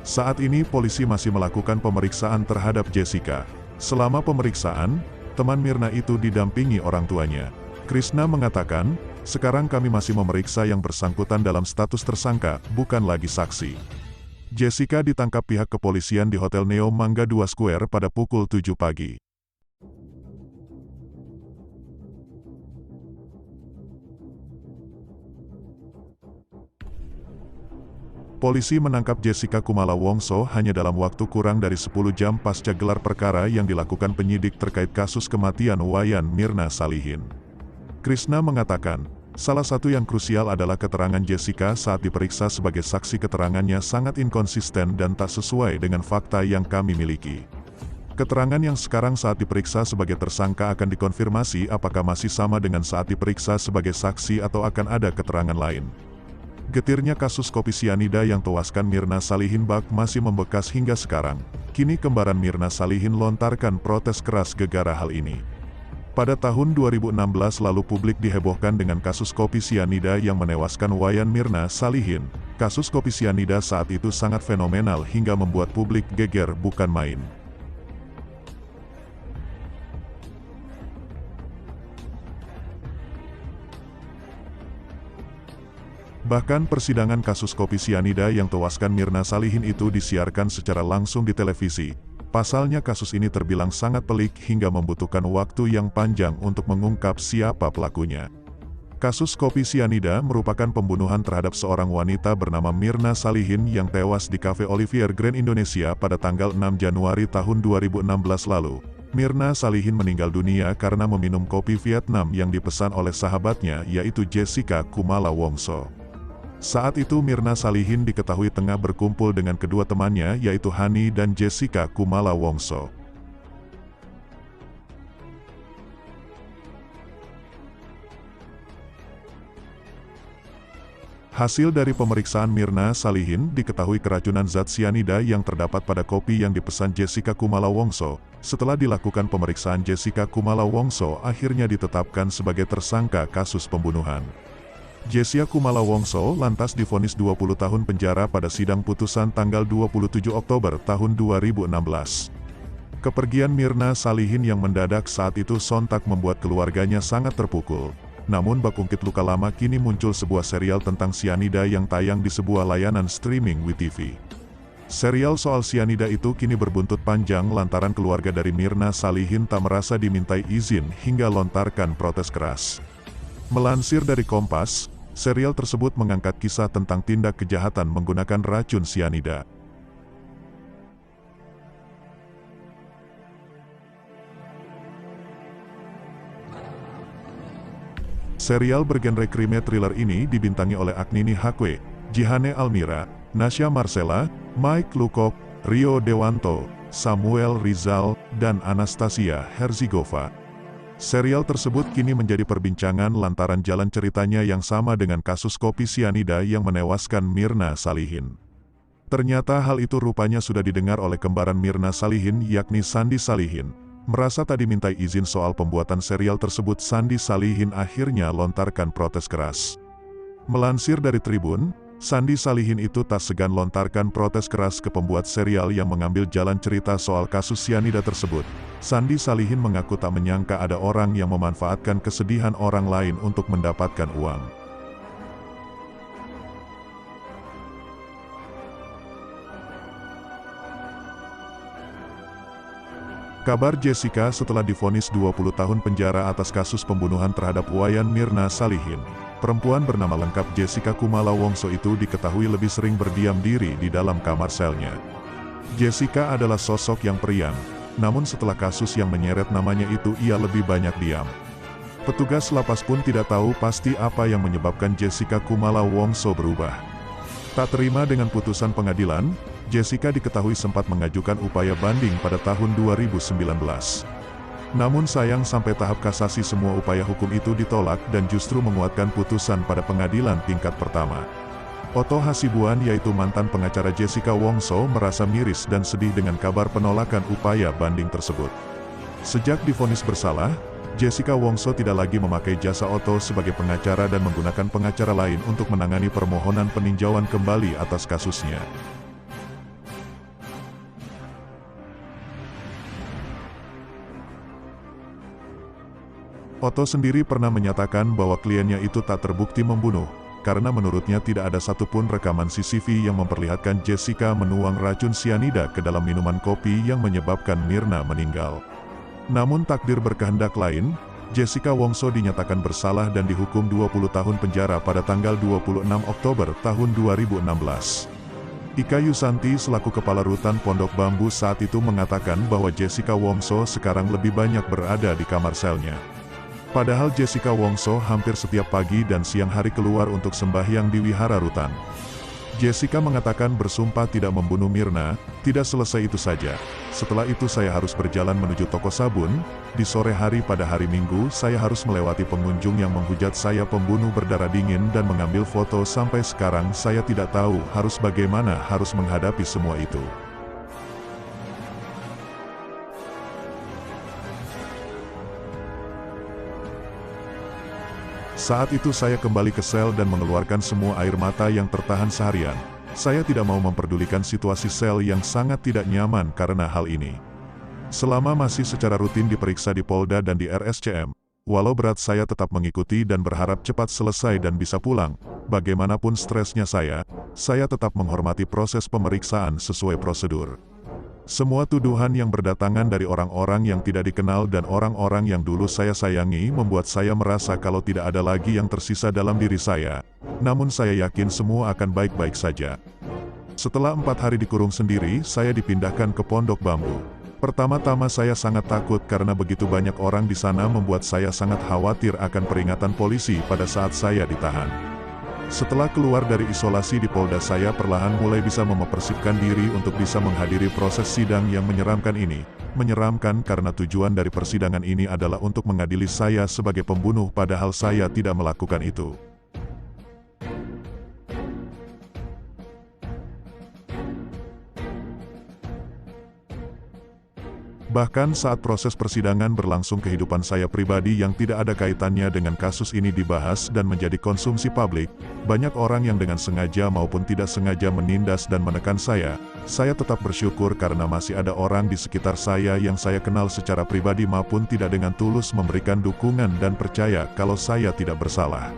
Saat ini polisi masih melakukan pemeriksaan terhadap Jessica. Selama pemeriksaan, teman Mirna itu didampingi orang tuanya. Krishna mengatakan, sekarang kami masih memeriksa yang bersangkutan dalam status tersangka, bukan lagi saksi. Jessica ditangkap pihak kepolisian di Hotel Neo Mangga 2 Square pada pukul 7 pagi. Polisi menangkap Jessica Kumala Wongso hanya dalam waktu kurang dari 10 jam pasca gelar perkara yang dilakukan penyidik terkait kasus kematian Wayan Mirna Salihin. Krishna mengatakan, salah satu yang krusial adalah keterangan Jessica saat diperiksa sebagai saksi. Keterangannya sangat inkonsisten dan tak sesuai dengan fakta yang kami miliki. Keterangan yang sekarang saat diperiksa sebagai tersangka akan dikonfirmasi apakah masih sama dengan saat diperiksa sebagai saksi atau akan ada keterangan lain. Getirnya kasus kopi sianida yang tewaskan Mirna Salihin bak masih membekas hingga sekarang. Kini kembaran Mirna Salihin lontarkan protes keras gegara hal ini. Pada tahun 2016 lalu publik dihebohkan dengan kasus kopi sianida yang menewaskan Wayan Mirna Salihin. Kasus kopi sianida saat itu sangat fenomenal hingga membuat publik geger bukan main. Bahkan persidangan kasus kopi sianida yang tewaskan Mirna Salihin itu disiarkan secara langsung di televisi. Pasalnya kasus ini terbilang sangat pelik hingga membutuhkan waktu yang panjang untuk mengungkap siapa pelakunya. Kasus kopi sianida merupakan pembunuhan terhadap seorang wanita bernama Mirna Salihin yang tewas di Cafe Olivier Grand Indonesia pada tanggal 6 Januari tahun 2016 lalu. Mirna Salihin meninggal dunia karena meminum kopi Vietnam yang dipesan oleh sahabatnya yaitu Jessica Kumala Wongso. Saat itu Mirna Salihin diketahui tengah berkumpul dengan kedua temannya yaitu Hani dan Jessica Kumala Wongso. Hasil dari pemeriksaan Mirna Salihin diketahui keracunan zat sianida yang terdapat pada kopi yang dipesan Jessica Kumala Wongso. Setelah dilakukan pemeriksaan Jessica Kumala Wongso akhirnya ditetapkan sebagai tersangka kasus pembunuhan. Jessica Kumala Wongso lantas divonis 20 tahun penjara pada sidang putusan tanggal 27 Oktober tahun 2016. Kepergian Mirna Salihin yang mendadak saat itu sontak membuat keluarganya sangat terpukul. Namun bak ungkit luka lama kini muncul sebuah serial tentang sianida yang tayang di sebuah layanan streaming WeTV. Serial soal sianida itu kini berbuntut panjang lantaran keluarga dari Mirna Salihin tak merasa dimintai izin hingga lontarkan protes keras. Melansir dari Kompas, serial tersebut mengangkat kisah tentang tindak kejahatan menggunakan racun sianida. Serial bergenre krimi thriller ini dibintangi oleh Agnini Hakwe, Jihane Almira, Nasya Marcella, Mike Lukop, Rio Dewanto, Samuel Rizal, dan Anastasia Herzigova. Serial tersebut kini menjadi perbincangan lantaran jalan ceritanya yang sama dengan kasus kopi sianida yang menewaskan Mirna Salihin. Ternyata hal itu rupanya sudah didengar oleh kembaran Mirna Salihin yakni Sandi Salihin. Merasa tak dimintai izin soal pembuatan serial tersebut, Sandi Salihin akhirnya lontarkan protes keras. Melansir dari Tribun, Sandi Salihin itu tak segan lontarkan protes keras ke pembuat serial yang mengambil jalan cerita soal kasus sianida tersebut. Sandi Salihin mengaku tak menyangka ada orang yang memanfaatkan kesedihan orang lain untuk mendapatkan uang. Kabar Jessica setelah divonis 20 tahun penjara atas kasus pembunuhan terhadap Wayan Mirna Salihin. Perempuan bernama lengkap Jessica Kumala Wongso itu diketahui lebih sering berdiam diri di dalam kamar selnya. Jessica adalah sosok yang periang, namun setelah kasus yang menyeret namanya itu ia lebih banyak diam. Petugas lapas pun tidak tahu pasti apa yang menyebabkan Jessica Kumala Wongso berubah. Tak terima dengan putusan pengadilan, Jessica diketahui sempat mengajukan upaya banding pada tahun 2019. Namun sayang sampai tahap kasasi semua upaya hukum itu ditolak dan justru menguatkan putusan pada pengadilan tingkat pertama. Otto Hasibuan yaitu mantan pengacara Jessica Wongso merasa miris dan sedih dengan kabar penolakan upaya banding tersebut. Sejak divonis bersalah, Jessica Wongso tidak lagi memakai jasa Otto sebagai pengacara dan menggunakan pengacara lain untuk menangani permohonan peninjauan kembali atas kasusnya. Otto sendiri pernah menyatakan bahwa kliennya itu tak terbukti membunuh, karena menurutnya tidak ada satupun rekaman CCTV yang memperlihatkan Jessica menuang racun sianida ke dalam minuman kopi yang menyebabkan Mirna meninggal. Namun takdir berkehendak lain, Jessica Wongso dinyatakan bersalah dan dihukum 20 tahun penjara pada tanggal 26 Oktober tahun 2016. Ika Yusanti selaku Kepala Rutan Pondok Bambu saat itu mengatakan bahwa Jessica Wongso sekarang lebih banyak berada di kamar selnya. Padahal Jessica Wongso hampir setiap pagi dan siang hari keluar untuk sembahyang di wihara rutan. Jessica mengatakan bersumpah tidak membunuh Mirna. Tidak selesai itu saja. Setelah itu saya harus berjalan menuju toko sabun. Di sore hari pada hari Minggu saya harus melewati pengunjung yang menghujat saya pembunuh berdarah dingin dan mengambil foto. Sampai sekarang saya tidak tahu harus bagaimana harus menghadapi semua itu. Saat itu saya kembali ke sel dan mengeluarkan semua air mata yang tertahan seharian. Saya tidak mau memperdulikan situasi sel yang sangat tidak nyaman karena hal ini. Selama masih secara rutin diperiksa di Polda dan di RSCM, walau berat saya tetap mengikuti dan berharap cepat selesai dan bisa pulang. Bagaimanapun stresnya saya tetap menghormati proses pemeriksaan sesuai prosedur. Semua tuduhan yang berdatangan dari orang-orang yang tidak dikenal dan orang-orang yang dulu saya sayangi membuat saya merasa kalau tidak ada lagi yang tersisa dalam diri saya. Namun saya yakin semua akan baik-baik saja. Setelah 4 hari dikurung sendiri, saya dipindahkan ke Pondok Bambu. Pertama-tama saya sangat takut karena begitu banyak orang di sana membuat saya sangat khawatir akan peringatan polisi pada saat saya ditahan. Setelah keluar dari isolasi di Polda, saya perlahan mulai bisa mempersiapkan diri untuk bisa menghadiri proses sidang yang menyeramkan ini. Menyeramkan karena tujuan dari persidangan ini adalah untuk mengadili saya sebagai pembunuh padahal saya tidak melakukan itu. Bahkan saat proses persidangan berlangsung, kehidupan saya pribadi yang tidak ada kaitannya dengan kasus ini dibahas dan menjadi konsumsi publik. Banyak orang yang dengan sengaja maupun tidak sengaja menindas dan menekan saya. Saya tetap bersyukur karena masih ada orang di sekitar saya yang saya kenal secara pribadi maupun tidak dengan tulus memberikan dukungan dan percaya kalau saya tidak bersalah.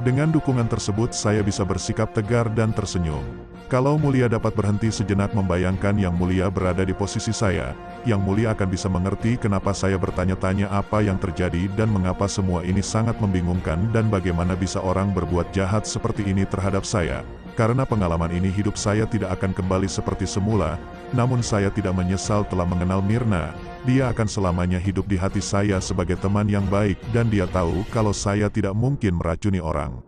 Dengan dukungan tersebut saya bisa bersikap tegar dan tersenyum. Kalau Mulia dapat berhenti sejenak membayangkan Yang Mulia berada di posisi saya, Yang Mulia akan bisa mengerti kenapa saya bertanya-tanya apa yang terjadi dan mengapa semua ini sangat membingungkan dan bagaimana bisa orang berbuat jahat seperti ini terhadap saya. Karena pengalaman ini hidup saya tidak akan kembali seperti semula, namun saya tidak menyesal telah mengenal Mirna. Dia akan selamanya hidup di hati saya sebagai teman yang baik dan dia tahu kalau saya tidak mungkin meracuni orang.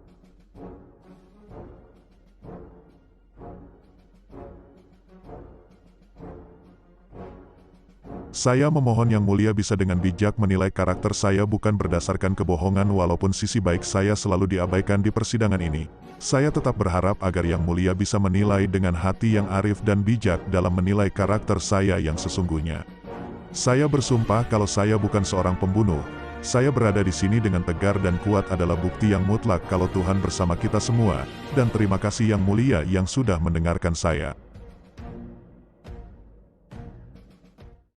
Saya memohon Yang Mulia bisa dengan bijak menilai karakter saya bukan berdasarkan kebohongan. Walaupun sisi baik saya selalu diabaikan di persidangan ini, saya tetap berharap agar Yang Mulia bisa menilai dengan hati yang arif dan bijak dalam menilai karakter saya yang sesungguhnya. Saya bersumpah kalau saya bukan seorang pembunuh. Saya berada di sini dengan tegar dan kuat adalah bukti yang mutlak kalau Tuhan bersama kita semua. Dan terima kasih Yang Mulia yang sudah mendengarkan saya.